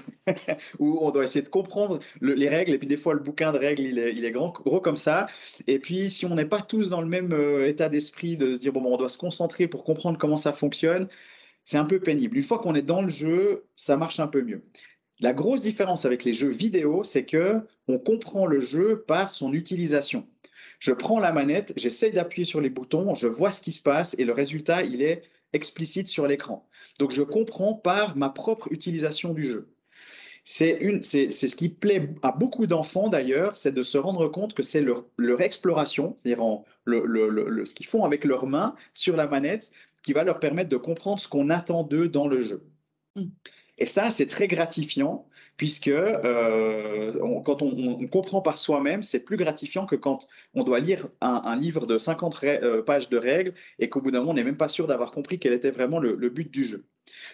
où on doit essayer de comprendre les règles, et puis des fois le bouquin de règles, il est gros comme ça. Et puis si on n'est pas tous dans le même état d'esprit de se dire, bon, on doit se concentrer pour comprendre comment ça fonctionne, c'est un peu pénible. Une fois qu'on est dans le jeu, ça marche un peu mieux. La grosse différence avec les jeux vidéo, c'est que on comprend le jeu par son utilisation. Je prends la manette, j'essaie d'appuyer sur les boutons, je vois ce qui se passe et le résultat, il est explicite sur l'écran. Donc je comprends par ma propre utilisation du jeu. C'est ce qui plaît à beaucoup d'enfants d'ailleurs, c'est de se rendre compte que c'est leur exploration, c'est-à-dire ce qu'ils font avec leurs mains sur la manette, qui va leur permettre de comprendre ce qu'on attend d'eux dans le jeu. Et ça, c'est très gratifiant, puisque quand on comprend par soi-même, c'est plus gratifiant que quand on doit lire un livre de 50 pages de règles et qu'au bout d'un moment, on n'est même pas sûr d'avoir compris quel était vraiment le but du jeu.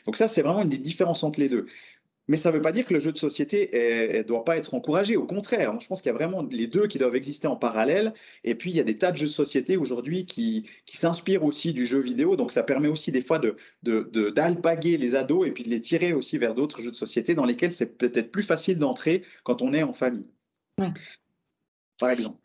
Donc ça, c'est vraiment une des différences entre les deux. Mais ça ne veut pas dire que le jeu de société ne doit pas être encouragé. Au contraire, je pense qu'il y a vraiment les deux qui doivent exister en parallèle. Et puis, il y a des tas de jeux de société aujourd'hui qui s'inspirent aussi du jeu vidéo. Donc, ça permet aussi des fois d'alpaguer les ados et puis de les tirer aussi vers d'autres jeux de société dans lesquels c'est peut-être plus facile d'entrer quand on est en famille. Ouais. par exemple.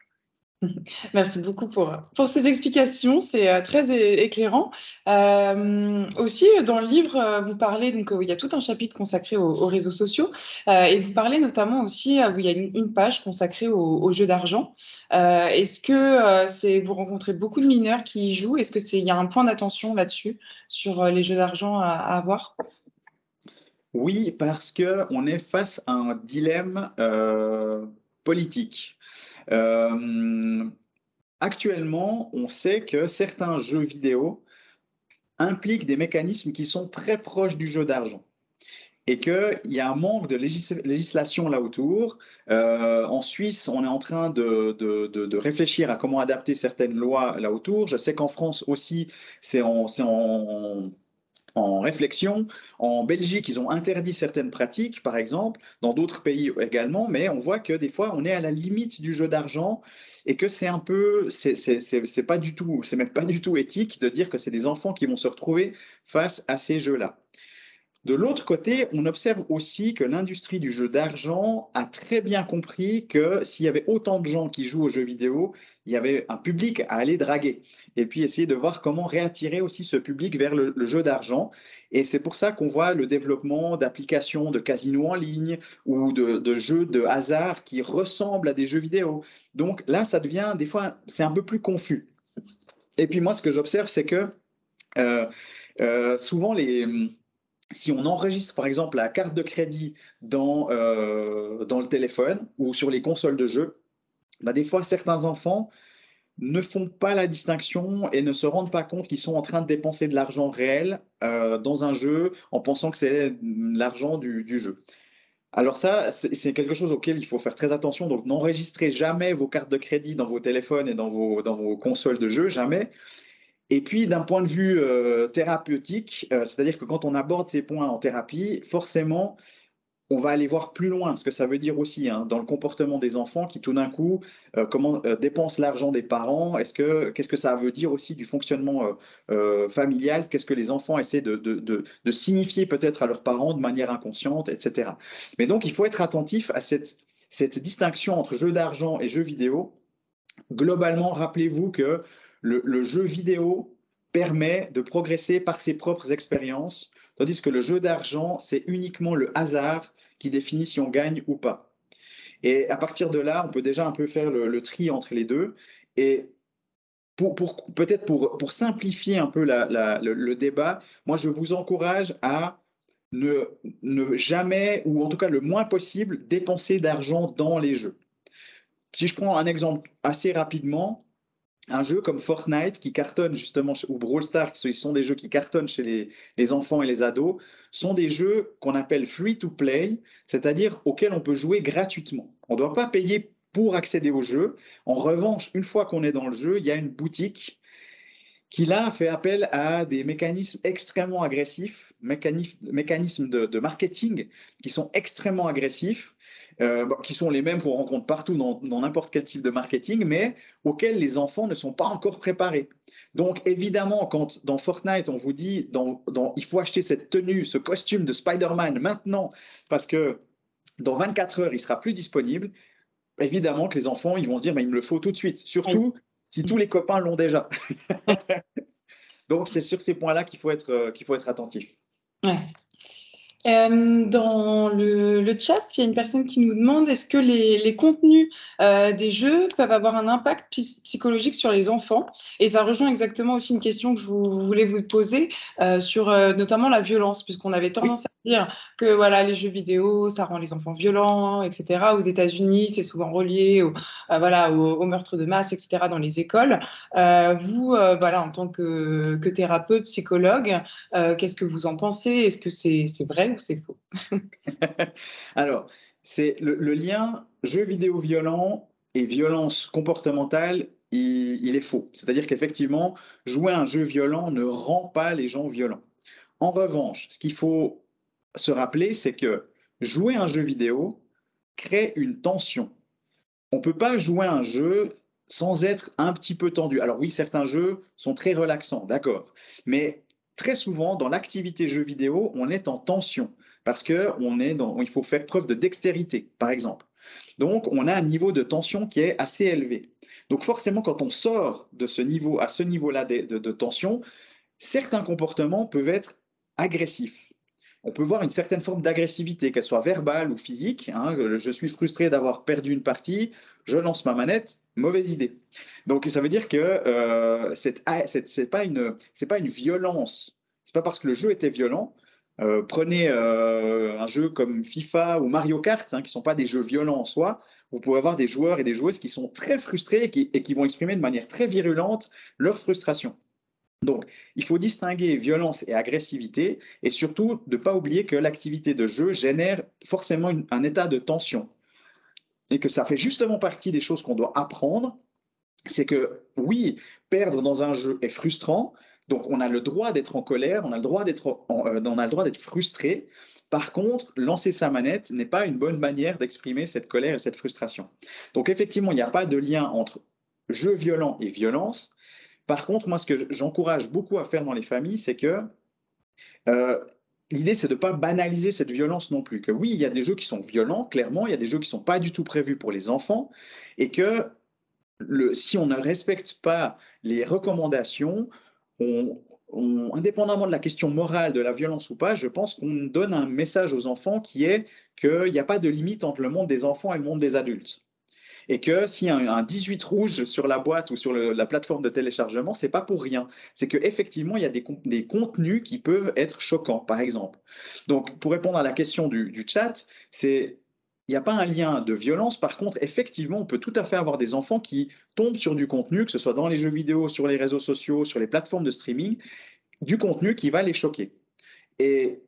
Merci beaucoup pour ces explications, c'est très éclairant. Aussi, dans le livre, vous parlez, donc il y a tout un chapitre consacré aux réseaux sociaux, et vous parlez notamment aussi, où il y a une page consacrée aux jeux d'argent. Est-ce que vous rencontrez beaucoup de mineurs qui y jouent? Est-ce qu'il y a un point d'attention là-dessus, sur les jeux d'argent à avoir? Oui, parce qu'on est face à un dilemme politique. Actuellement, on sait que certains jeux vidéo impliquent des mécanismes qui sont très proches du jeu d'argent et qu'il y a un manque de législation là autour. En Suisse, on est en train de réfléchir à comment adapter certaines lois là autour. Je sais qu'en France aussi, c'est en réflexion. En Belgique, ils ont interdit certaines pratiques, par exemple, dans d'autres pays également, mais on voit que des fois, on est à la limite du jeu d'argent et que c'est un peu, c'est pas du tout, c'est même pas du tout éthique de dire que c'est des enfants qui vont se retrouver face à ces jeux-là. De l'autre côté, on observe aussi que l'industrie du jeu d'argent a très bien compris que s'il y avait autant de gens qui jouent aux jeux vidéo, il y avait un public à aller draguer. Et puis essayer de voir comment réattirer aussi ce public vers le jeu d'argent. Et c'est pour ça qu'on voit le développement d'applications de casinos en ligne ou de jeux de hasard qui ressemblent à des jeux vidéo. Donc là, ça devient, des fois, c'est un peu plus confus. Et puis moi, ce que j'observe, c'est que euh, souvent si on enregistre par exemple la carte de crédit dans le téléphone ou sur les consoles de jeu, bah, des fois certains enfants ne font pas la distinction et ne se rendent pas compte qu'ils sont en train de dépenser de l'argent réel dans un jeu en pensant que c'est l'argent du jeu. Alors ça, c'est quelque chose auquel il faut faire très attention. Donc n'enregistrez jamais vos cartes de crédit dans vos téléphones et dans vos consoles de jeu, jamais. Et puis, d'un point de vue thérapeutique, c'est-à-dire que quand on aborde ces points en thérapie, forcément, on va aller voir plus loin, ce que ça veut dire aussi hein, dans le comportement des enfants qui, tout d'un coup, dépensent l'argent des parents. Qu'est-ce que ça veut dire aussi du fonctionnement familial? Qu'est-ce que les enfants essaient de signifier peut-être à leurs parents de manière inconsciente, etc. Mais donc, il faut être attentif à cette distinction entre jeu d'argent et jeu vidéo. Globalement, rappelez-vous que le jeu vidéo permet de progresser par ses propres expériences, tandis que le jeu d'argent, c'est uniquement le hasard qui définit si on gagne ou pas. Et à partir de là, on peut déjà un peu faire le tri entre les deux. Et peut-être pour simplifier un peu le débat, moi, je vous encourage à ne jamais, ou en tout cas le moins possible, dépenser d'argent dans les jeux. Si je prends un exemple assez rapidement, un jeu comme Fortnite qui cartonne justement, ou Brawl Stars, qui sont des jeux qui cartonnent chez les enfants et les ados, sont des jeux qu'on appelle free to play, c'est-à-dire auxquels on peut jouer gratuitement. On ne doit pas payer pour accéder au jeu. En revanche, une fois qu'on est dans le jeu, il y a une boutique qui là fait appel à des mécanismes extrêmement agressifs, mécanismes de marketing qui sont extrêmement agressifs, qui sont les mêmes qu'on rencontre partout dans n'importe quel type de marketing, mais auxquels les enfants ne sont pas encore préparés. Donc évidemment, quand dans Fortnite, on vous dit il faut acheter cette tenue, ce costume de Spider-Man maintenant, parce que dans 24 heures, il sera plus disponible, évidemment que les enfants, ils vont se dire, mais il me le faut tout de suite, surtout si tous les copains l'ont déjà. Donc, c'est sur ces points-là qu'il faut être attentif. Ouais. Dans le chat, il y a une personne qui nous demande est-ce que les contenus des jeux peuvent avoir un impact psychologique sur les enfants? Et ça rejoint exactement aussi une question que je voulais vous poser sur notamment la violence, puisqu'on avait tendance à dire que voilà, les jeux vidéo, ça rend les enfants violents, etc. Aux États-Unis, c'est souvent relié au meurtre de masse, etc. dans les écoles. Vous, voilà, en tant que thérapeute, psychologue, qu'est-ce que vous en pensez? Est-ce que c'est vrai ou c'est faux? Alors, c'est le lien jeu vidéo violent et violence comportementale, il est faux. C'est-à-dire qu'effectivement, jouer à un jeu violent ne rend pas les gens violents. En revanche, ce qu'il faut se rappeler, c'est que jouer à un jeu vidéo crée une tension. On ne peut pas jouer à un jeu sans être un petit peu tendu. Alors oui, certains jeux sont très relaxants, d'accord. Mais très souvent, dans l'activité jeu vidéo, on est en tension parce qu'il faut faire preuve de dextérité, par exemple. Donc, on a un niveau de tension qui est assez élevé. Donc, forcément, quand on sort de ce niveau, à ce niveau-là de tension, certains comportements peuvent être agressifs. On peut voir une certaine forme d'agressivité, qu'elle soit verbale ou physique. Hein. Je suis frustré d'avoir perdu une partie, je lance ma manette, mauvaise idée. Donc, ça veut dire que c'est pas une violence. C'est pas parce que le jeu était violent. Prenez un jeu comme FIFA ou Mario Kart, hein, qui ne sont pas des jeux violents en soi. Vous pouvez avoir des joueurs et des joueuses qui sont très frustrés et qui vont exprimer de manière très virulente leur frustration. Donc, il faut distinguer violence et agressivité et surtout de ne pas oublier que l'activité de jeu génère forcément un état de tension et que ça fait justement partie des choses qu'on doit apprendre. C'est que oui, perdre dans un jeu est frustrant, donc on a le droit d'être en colère, on a le droit d'être frustré. Par contre, lancer sa manette n'est pas une bonne manière d'exprimer cette colère et cette frustration. Donc effectivement, il n'y a pas de lien entre jeu violent et violence. Par contre, moi, ce que j'encourage beaucoup à faire dans les familles, c'est que l'idée, c'est de ne pas banaliser cette violence non plus. Que oui, il y a des jeux qui sont violents, clairement, il y a des jeux qui ne sont pas du tout prévus pour les enfants, et que si on ne respecte pas les recommandations, indépendamment de la question morale de la violence ou pas, je pense qu'on donne un message aux enfants qui est qu'il n'y a pas de limite entre le monde des enfants et le monde des adultes. Et que s'il y a un 18 rouge sur la boîte ou sur la plateforme de téléchargement, c'est pas pour rien. C'est qu'effectivement, il y a des contenus qui peuvent être choquants, par exemple. Donc, pour répondre à la question du chat, il n'y a pas un lien de violence. Par contre, effectivement, on peut tout à fait avoir des enfants qui tombent sur du contenu, que ce soit dans les jeux vidéo, sur les réseaux sociaux, sur les plateformes de streaming, du contenu qui va les choquer. Et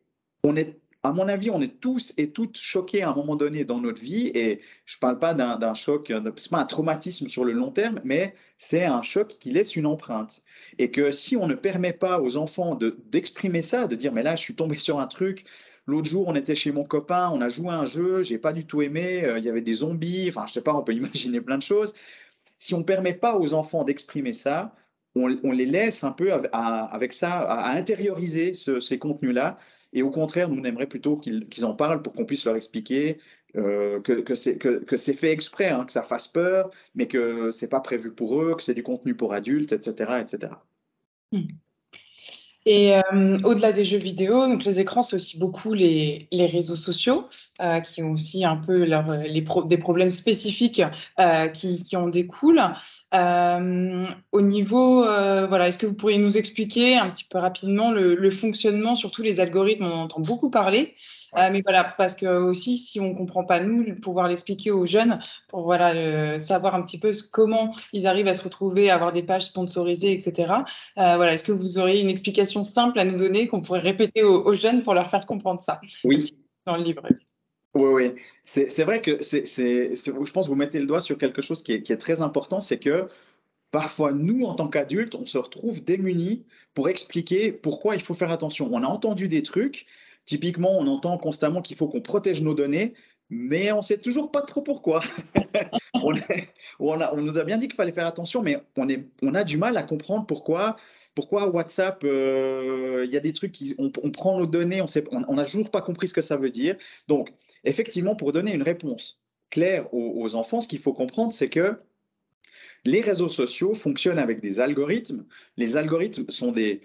à mon avis, on est tous et toutes choqués à un moment donné dans notre vie. Et je ne parle pas d'un choc, ce n'est pas un traumatisme sur le long terme, mais c'est un choc qui laisse une empreinte. Et que si on ne permet pas aux enfants d'exprimer ça, de dire, mais là, je suis tombé sur un truc. L'autre jour, on était chez mon copain, on a joué à un jeu, j'ai pas du tout aimé, il y avait des zombies, enfin, je sais pas, on peut imaginer plein de choses. Si on ne permet pas aux enfants d'exprimer ça, on les laisse un peu avec ça, à intérioriser ces contenus-là. Et au contraire, nous, on aimerait plutôt qu'ils en parlent pour qu'on puisse leur expliquer que c'est fait exprès, hein, que ça fasse peur, mais que ce n'est pas prévu pour eux, que c'est du contenu pour adultes, etc. etc. Et au-delà des jeux vidéo, donc les écrans, c'est aussi beaucoup les réseaux sociaux qui ont aussi un peu des problèmes spécifiques qui en découlent. Au niveau, voilà, est-ce que vous pourriez nous expliquer un petit peu rapidement le fonctionnement, surtout les algorithmes, on en entend beaucoup parler, mais voilà, parce que aussi, si on ne comprend pas, nous, pouvoir l'expliquer aux jeunes, pour voilà, savoir un petit peu comment ils arrivent à se retrouver, à avoir des pages sponsorisées, etc. Voilà, est-ce que vous auriez une explication simple à nous donner qu'on pourrait répéter aux jeunes pour leur faire comprendre ça? Oui. Dans le livre. Oui. C'est vrai que je pense que vous mettez le doigt sur quelque chose qui est très important, c'est que parfois, nous, en tant qu'adultes, on se retrouve démunis pour expliquer pourquoi il faut faire attention. On a entendu des trucs, typiquement, on entend constamment qu'il faut qu'on protège nos données, mais on ne sait toujours pas trop pourquoi. On nous a bien dit qu'il fallait faire attention, mais on a du mal à comprendre pourquoi WhatsApp, il y a des trucs, on prend nos données, on n'a toujours pas compris ce que ça veut dire. Donc, effectivement, pour donner une réponse claire aux enfants, ce qu'il faut comprendre, c'est que les réseaux sociaux fonctionnent avec des algorithmes. Les algorithmes sont des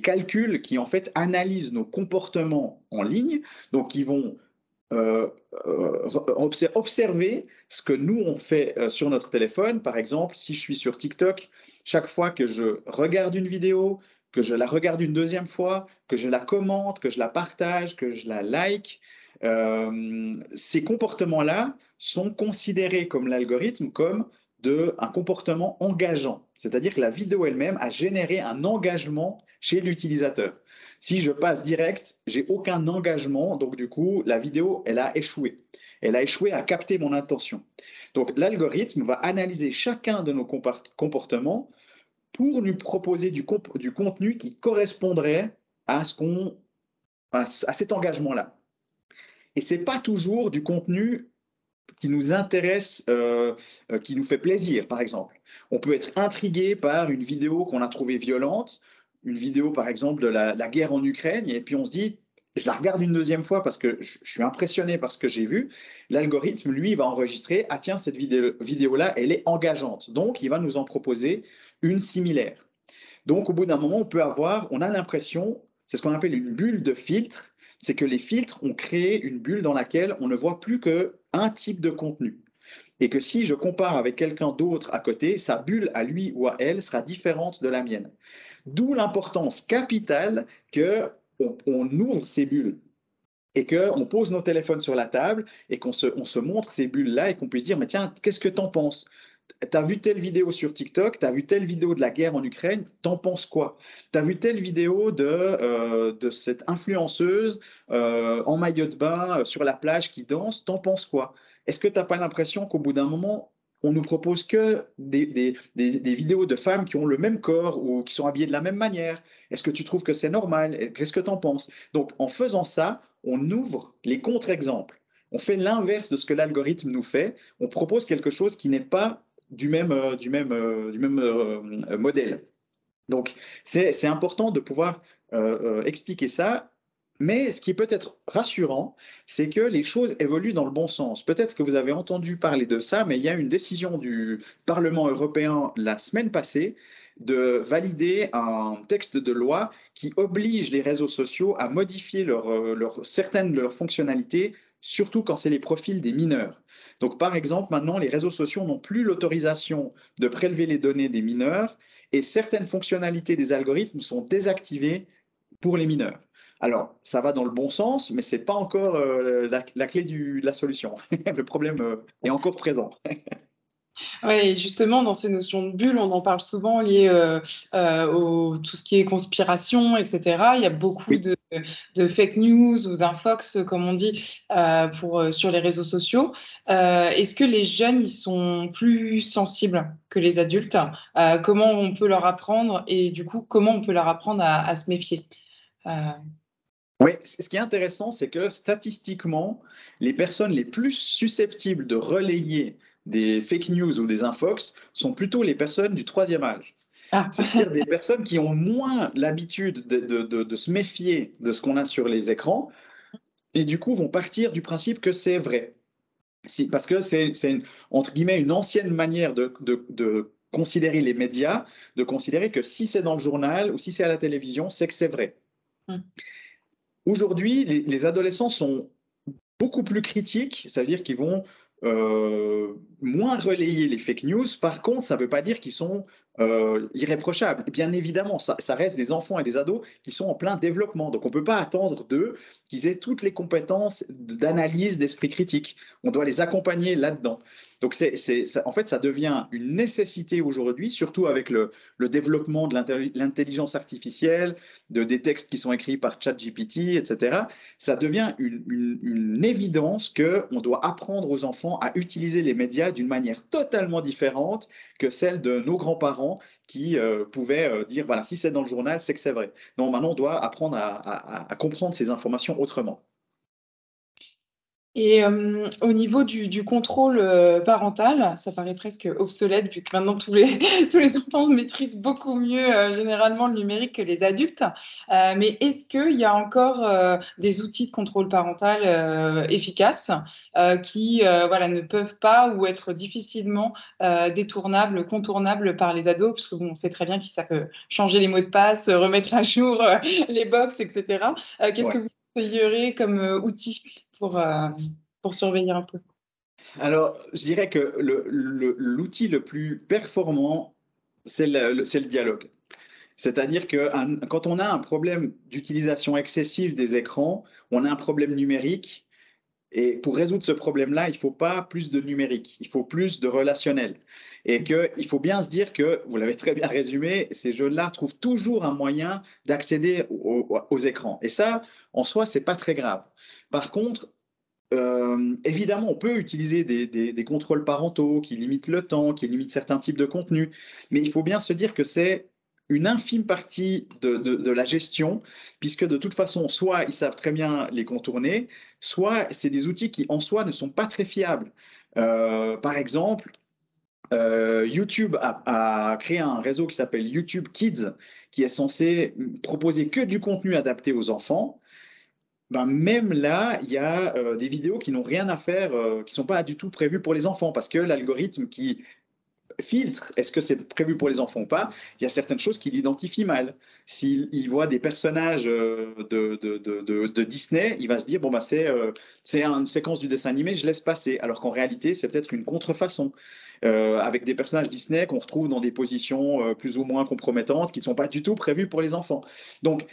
calculs qui, en fait, analysent nos comportements en ligne. Donc, ils vont observer ce que nous, on fait sur notre téléphone. Par exemple, si je suis sur TikTok, chaque fois que je regarde une vidéo, que je la regarde une deuxième fois, que je la commente, que je la partage, que je la like, ces comportements-là sont considérés comme l'algorithme comme un comportement engageant. C'est-à-dire que la vidéo elle-même a généré un engagement chez l'utilisateur. Si je passe direct, j'ai aucun engagement, donc du coup, la vidéo, elle a échoué. Elle a échoué à capter mon attention. Donc l'algorithme va analyser chacun de nos comportements pour nous proposer du contenu qui correspondrait à cet engagement-là. Et ce n'est pas toujours du contenu qui nous intéresse, qui nous fait plaisir, par exemple. On peut être intrigué par une vidéo qu'on a trouvée violente, une vidéo, par exemple, de la guerre en Ukraine, et puis on se dit, je la regarde une deuxième fois parce que je suis impressionné par ce que j'ai vu. L'algorithme, lui, va enregistrer, ah tiens, cette vidéo-là, elle est engageante. Donc, il va nous en proposer une similaire. Donc, au bout d'un moment, on a l'impression, c'est ce qu'on appelle une bulle de filtre, c'est que les filtres ont créé une bulle dans laquelle on ne voit plus qu'un type de contenu. Et que si je compare avec quelqu'un d'autre à côté, sa bulle à lui ou à elle sera différente de la mienne. D'où l'importance capitale qu'on ouvre ces bulles et qu'on pose nos téléphones sur la table et qu'on se montre ces bulles-là et qu'on puisse dire, mais tiens, qu'est-ce que t'en penses? T'as vu telle vidéo sur TikTok, t'as vu telle vidéo de la guerre en Ukraine, t'en penses quoi? T'as vu telle vidéo de cette influenceuse en maillot de bain sur la plage qui danse, t'en penses quoi? Est-ce que t'as pas l'impression qu'au bout d'un moment, on nous propose que des vidéos de femmes qui ont le même corps ou qui sont habillées de la même manière? Est-ce que tu trouves que c'est normal? Qu'est-ce que t'en penses? Donc, en faisant ça, on ouvre les contre-exemples. On fait l'inverse de ce que l'algorithme nous fait. On propose quelque chose qui n'est pas du même modèle. Donc, c'est important de pouvoir expliquer ça. Mais ce qui peut être rassurant, c'est que les choses évoluent dans le bon sens. Peut-être que vous avez entendu parler de ça, mais il y a une décision du Parlement européen la semaine passée de valider un texte de loi qui oblige les réseaux sociaux à modifier certaines de leurs fonctionnalités, surtout quand c'est les profils des mineurs. Donc, par exemple, maintenant, les réseaux sociaux n'ont plus l'autorisation de prélever les données des mineurs et certaines fonctionnalités des algorithmes sont désactivées pour les mineurs. Alors, ça va dans le bon sens, mais ce n'est pas encore la clé de la solution. Le problème est encore présent. Oui, justement, dans ces notions de bulle, on en parle souvent lié au tout ce qui est conspiration, etc. Il y a beaucoup Oui. de fake news ou d'infox, comme on dit, sur les réseaux sociaux. Est-ce que les jeunes, ils sont plus sensibles que les adultes? Comment on peut leur apprendre et du coup, comment on peut leur apprendre à se méfier? Oui, ce qui est intéressant, c'est que statistiquement, les personnes les plus susceptibles de relayer des fake news ou des infox sont plutôt les personnes du troisième âge. Ah. C'est-à-dire des personnes qui ont moins l'habitude de se méfier de ce qu'on a sur les écrans et du coup vont partir du principe que c'est vrai. Parce que c'est entre guillemets une ancienne manière de considérer les médias, de considérer que si c'est dans le journal ou si c'est à la télévision, c'est que c'est vrai. Aujourd'hui, les adolescents sont beaucoup plus critiques, ça veut dire qu'ils vont moins relayer les fake news. Par contre, ça ne veut pas dire qu'ils sont irréprochables. Et bien évidemment, ça reste des enfants et des ados qui sont en plein développement. Donc on ne peut pas attendre d'eux qu'ils aient toutes les compétences d'analyse, d'esprit critique. On doit les accompagner là-dedans. Donc en fait, ça devient une nécessité aujourd'hui, surtout avec le développement de l'intelligence artificielle, des textes qui sont écrits par ChatGPT, etc. Ça devient une évidence qu'on doit apprendre aux enfants à utiliser les médias d'une manière totalement différente que celle de nos grands-parents qui pouvaient dire, voilà, si c'est dans le journal, c'est que c'est vrai. Non, maintenant, on doit apprendre à comprendre ces informations autrement. Et au niveau du contrôle parental, ça paraît presque obsolète vu que maintenant tous les enfants maîtrisent beaucoup mieux généralement le numérique que les adultes. Mais est-ce qu'il y a encore des outils de contrôle parental efficaces qui voilà, ne peuvent pas ou être difficilement détournables, contournables par les ados? Parce que bon, on sait très bien qu'ils savent changer les mots de passe, remettre à jour les box, etc. Qu'est-ce que vous conseillerez comme outil pour surveiller un peu? Alors, je dirais que l'outil le plus performant, c'est le dialogue. C'est-à-dire que quand on a un problème d'utilisation excessive des écrans, on a un problème numérique. Et pour résoudre ce problème-là, il ne faut pas plus de numérique, il faut plus de relationnel. Et qu'il faut bien se dire que, vous l'avez très bien résumé, ces jeunes-là trouvent toujours un moyen d'accéder aux écrans. Et ça, en soi, ce n'est pas très grave. Par contre, évidemment, on peut utiliser des contrôles parentaux qui limitent le temps, qui limitent certains types de contenus, mais il faut bien se dire que c'est une infime partie de la gestion, puisque de toute façon, soit ils savent très bien les contourner, soit c'est des outils qui en soi ne sont pas très fiables. Par exemple, YouTube a créé un réseau qui s'appelle YouTube Kids, qui est censé proposer que du contenu adapté aux enfants. Ben, même là, il y a des vidéos qui n'ont rien à faire, qui ne sont pas du tout prévues pour les enfants, parce que l'algorithme qui filtre, est-ce que c'est prévu pour les enfants ou pas, il y a certaines choses qu'il identifie mal. S'il voit des personnages de Disney, il va se dire, bon, bah, c'est une séquence du dessin animé, je laisse passer. Alors qu'en réalité, c'est peut-être une contrefaçon. Avec des personnages Disney qu'on retrouve dans des positions plus ou moins compromettantes, qui ne sont pas du tout prévues pour les enfants. Donc,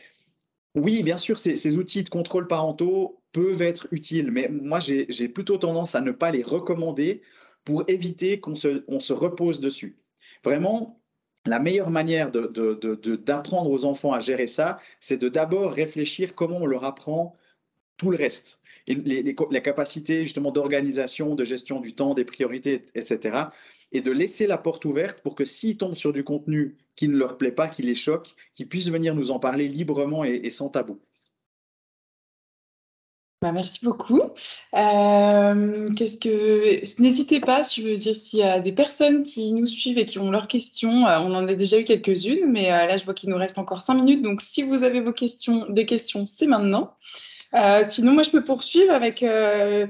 oui, bien sûr, ces outils de contrôle parentaux peuvent être utiles, mais moi, j'ai plutôt tendance à ne pas les recommander pour éviter on se repose dessus. Vraiment, la meilleure manière d'apprendre aux enfants à gérer ça, c'est de d'abord réfléchir comment on leur apprend tout le reste. Et la capacité justement d'organisation, de gestion du temps, des priorités, etc. Et de laisser la porte ouverte pour que s'ils tombent sur du contenu qui ne leur plaît pas, qui les choque, qu'ils puissent venir nous en parler librement et sans tabou. Bah, merci beaucoup. N'hésitez pas, si je veux dire, s'il y a des personnes qui nous suivent et qui ont leurs questions, on en a déjà eu quelques-unes, mais là, je vois qu'il nous reste encore 5 minutes. Donc, si vous avez des questions, c'est maintenant. Sinon, moi, je peux poursuivre avec un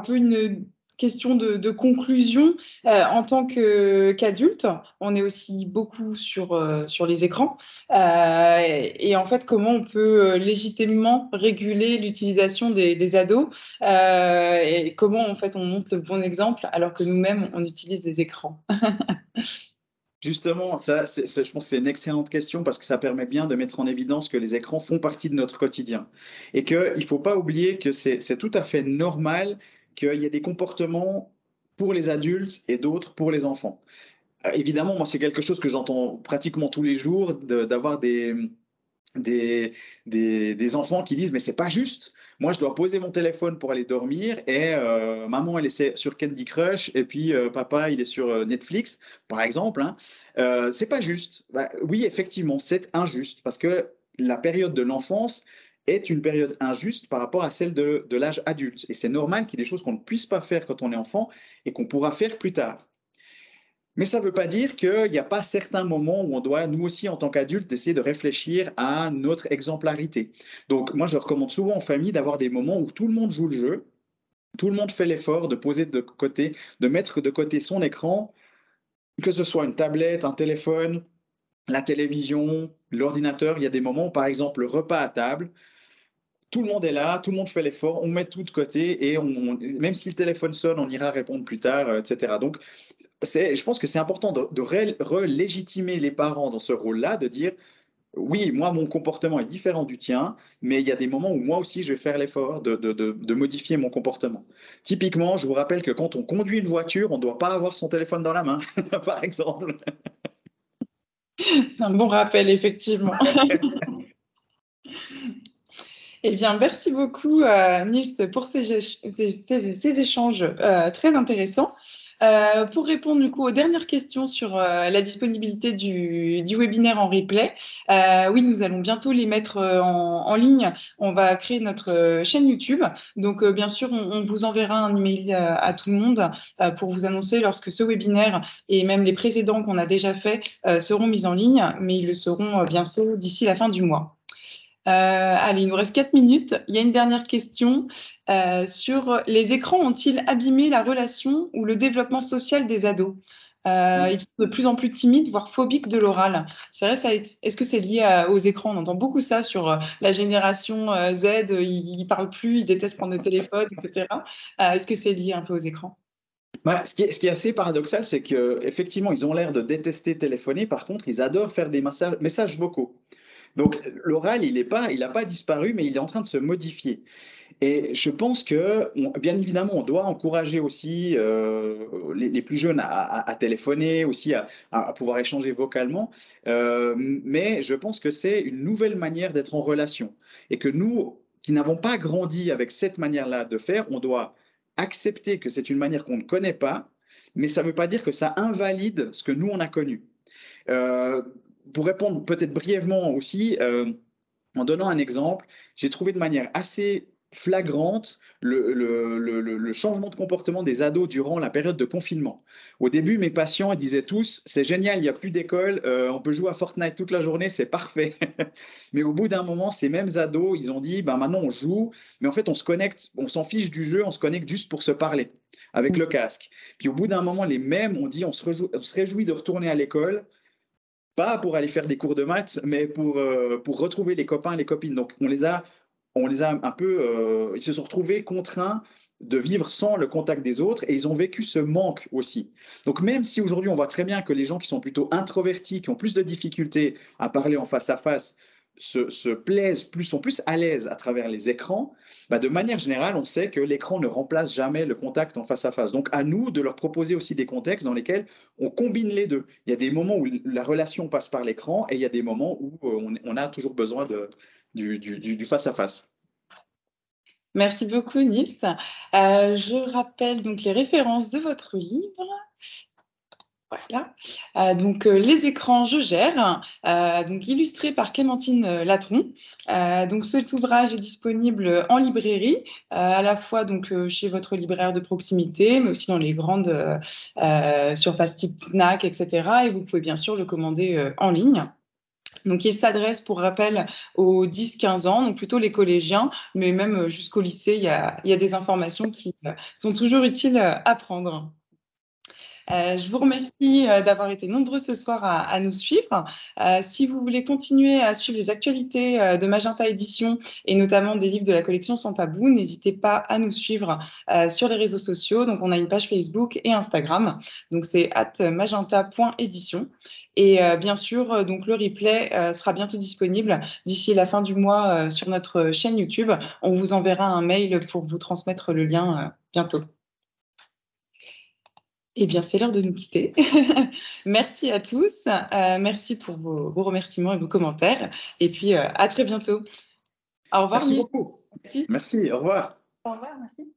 peu une question de conclusion. En tant qu'adulte, on est aussi beaucoup sur les écrans. Et en fait, comment on peut légitimement réguler l'utilisation des ados et comment, en fait, on montre le bon exemple alors que nous-mêmes, on utilise des écrans. Justement, je pense que c'est une excellente question parce que ça permet bien de mettre en évidence que les écrans font partie de notre quotidien et qu'il ne faut pas oublier que c'est tout à fait normal qu'il y ait des comportements pour les adultes et d'autres pour les enfants. Évidemment, moi, c'est quelque chose que j'entends pratiquement tous les jours, d'avoir des, des enfants qui disent mais c'est pas juste. Moi, je dois poser mon téléphone pour aller dormir et maman, elle est sur Candy Crush et puis papa, il est sur Netflix, par exemple. Hein. C'est pas juste. Bah, oui, effectivement, c'est injuste parce que la période de l'enfance est une période injuste par rapport à celle de l'âge adulte. Et c'est normal qu'il y ait des choses qu'on ne puisse pas faire quand on est enfant et qu'on pourra faire plus tard. Mais ça ne veut pas dire qu'il n'y a pas certains moments où on doit, nous aussi, en tant qu'adultes, essayer de réfléchir à notre exemplarité. Donc, moi, je recommande souvent en famille d'avoir des moments où tout le monde joue le jeu, tout le monde fait l'effort de poser de côté, de mettre de côté son écran, que ce soit une tablette, un téléphone, la télévision, l'ordinateur. Il y a des moments où, par exemple, le repas à table, tout le monde est là, tout le monde fait l'effort, on met tout de côté et même si le téléphone sonne, on ira répondre plus tard, etc. Donc, je pense que c'est important de relégitimer les parents dans ce rôle-là, de dire oui, moi, mon comportement est différent du tien, mais il y a des moments où moi aussi, je vais faire l'effort de modifier mon comportement. Typiquement, je vous rappelle que quand on conduit une voiture, on ne doit pas avoir son téléphone dans la main, par exemple. C'est un bon rappel, effectivement. Eh bien, merci beaucoup, Nils, pour ces échanges très intéressants. Pour répondre du coup aux dernières questions sur la disponibilité du webinaire en replay, oui, nous allons bientôt les mettre en ligne. On va créer notre chaîne YouTube. Donc, bien sûr, on vous enverra un email à tout le monde pour vous annoncer lorsque ce webinaire et même les précédents qu'on a déjà faits seront mis en ligne, mais ils le seront bien sûr d'ici la fin du mois. Allez, il nous reste 4 minutes. Il y a une dernière question sur les écrans ont-ils abîmé la relation ou le développement social des ados? Ils sont de plus en plus timides, voire phobiques de l'oral. C'est vrai, est-ce que c'est lié aux écrans? On entend beaucoup ça sur la génération Z, ils ne parlent plus, ils détestent prendre le téléphone, etc. Est-ce que c'est lié un peu aux écrans? Ouais, ce qui est assez paradoxal, c'est qu'effectivement, ils ont l'air de détester téléphoner. Par contre, ils adorent faire des messages vocaux. Donc, l'oral, il n'a pas disparu, mais il est en train de se modifier. Et je pense que, bien évidemment, on doit encourager aussi les plus jeunes à téléphoner, aussi à pouvoir échanger vocalement. Mais je pense que c'est une nouvelle manière d'être en relation. Et que nous, qui n'avons pas grandi avec cette manière-là de faire, on doit accepter que c'est une manière qu'on ne connaît pas, mais ça ne veut pas dire que ça invalide ce que nous, on a connu. Euh, pour répondre peut-être brièvement aussi, en donnant un exemple, j'ai trouvé de manière assez flagrante le changement de comportement des ados durant la période de confinement. Au début, mes patients disaient tous, c'est génial, il n'y a plus d'école, on peut jouer à Fortnite toute la journée, c'est parfait. Mais au bout d'un moment, ces mêmes ados, ils ont dit, ben maintenant on joue, mais en fait on se connecte, on s'en fiche du jeu, on se connecte juste pour se parler avec le casque. Puis au bout d'un moment, les mêmes ont dit, on se réjouit de retourner à l'école, pas pour aller faire des cours de maths, mais pour retrouver les copains et les copines. Donc, on les a un peu, ils se sont retrouvés contraints de vivre sans le contact des autres et ils ont vécu ce manque aussi. Donc, même si aujourd'hui on voit très bien que les gens qui sont plutôt introvertis, qui ont plus de difficultés à parler en face à face, se plaisent plus, sont plus à l'aise à travers les écrans, bah de manière générale, on sait que l'écran ne remplace jamais le contact en face à face. Donc, à nous de leur proposer aussi des contextes dans lesquels on combine les deux. Il y a des moments où la relation passe par l'écran et il y a des moments où on a toujours besoin du face à face. Merci beaucoup, Nils. Je rappelle donc les références de votre livre. Voilà. Donc, les écrans, je gère. Donc, illustré par Clémentine Latron. Donc, cet ouvrage est disponible en librairie, à la fois donc, chez votre libraire de proximité, mais aussi dans les grandes surfaces type Fnac, etc. Et vous pouvez bien sûr le commander en ligne. Donc, il s'adresse, pour rappel, aux 10-15 ans, donc plutôt les collégiens, mais même jusqu'au lycée, il y a des informations qui sont toujours utiles à prendre. Je vous remercie d'avoir été nombreux ce soir à nous suivre. Si vous voulez continuer à suivre les actualités de Magenta Édition et notamment des livres de la collection Sans Tabou, n'hésitez pas à nous suivre sur les réseaux sociaux. Donc, on a une page Facebook et Instagram. Donc, c'est @magenta.édition. Et bien sûr, donc le replay sera bientôt disponible d'ici la fin du mois sur notre chaîne YouTube. On vous enverra un mail pour vous transmettre le lien bientôt. Eh bien, c'est l'heure de nous quitter. Merci à tous. Merci pour vos remerciements et vos commentaires. Et puis, à très bientôt. Au revoir, Merci Nils. beaucoup. Merci. Merci, au revoir. Au revoir, merci.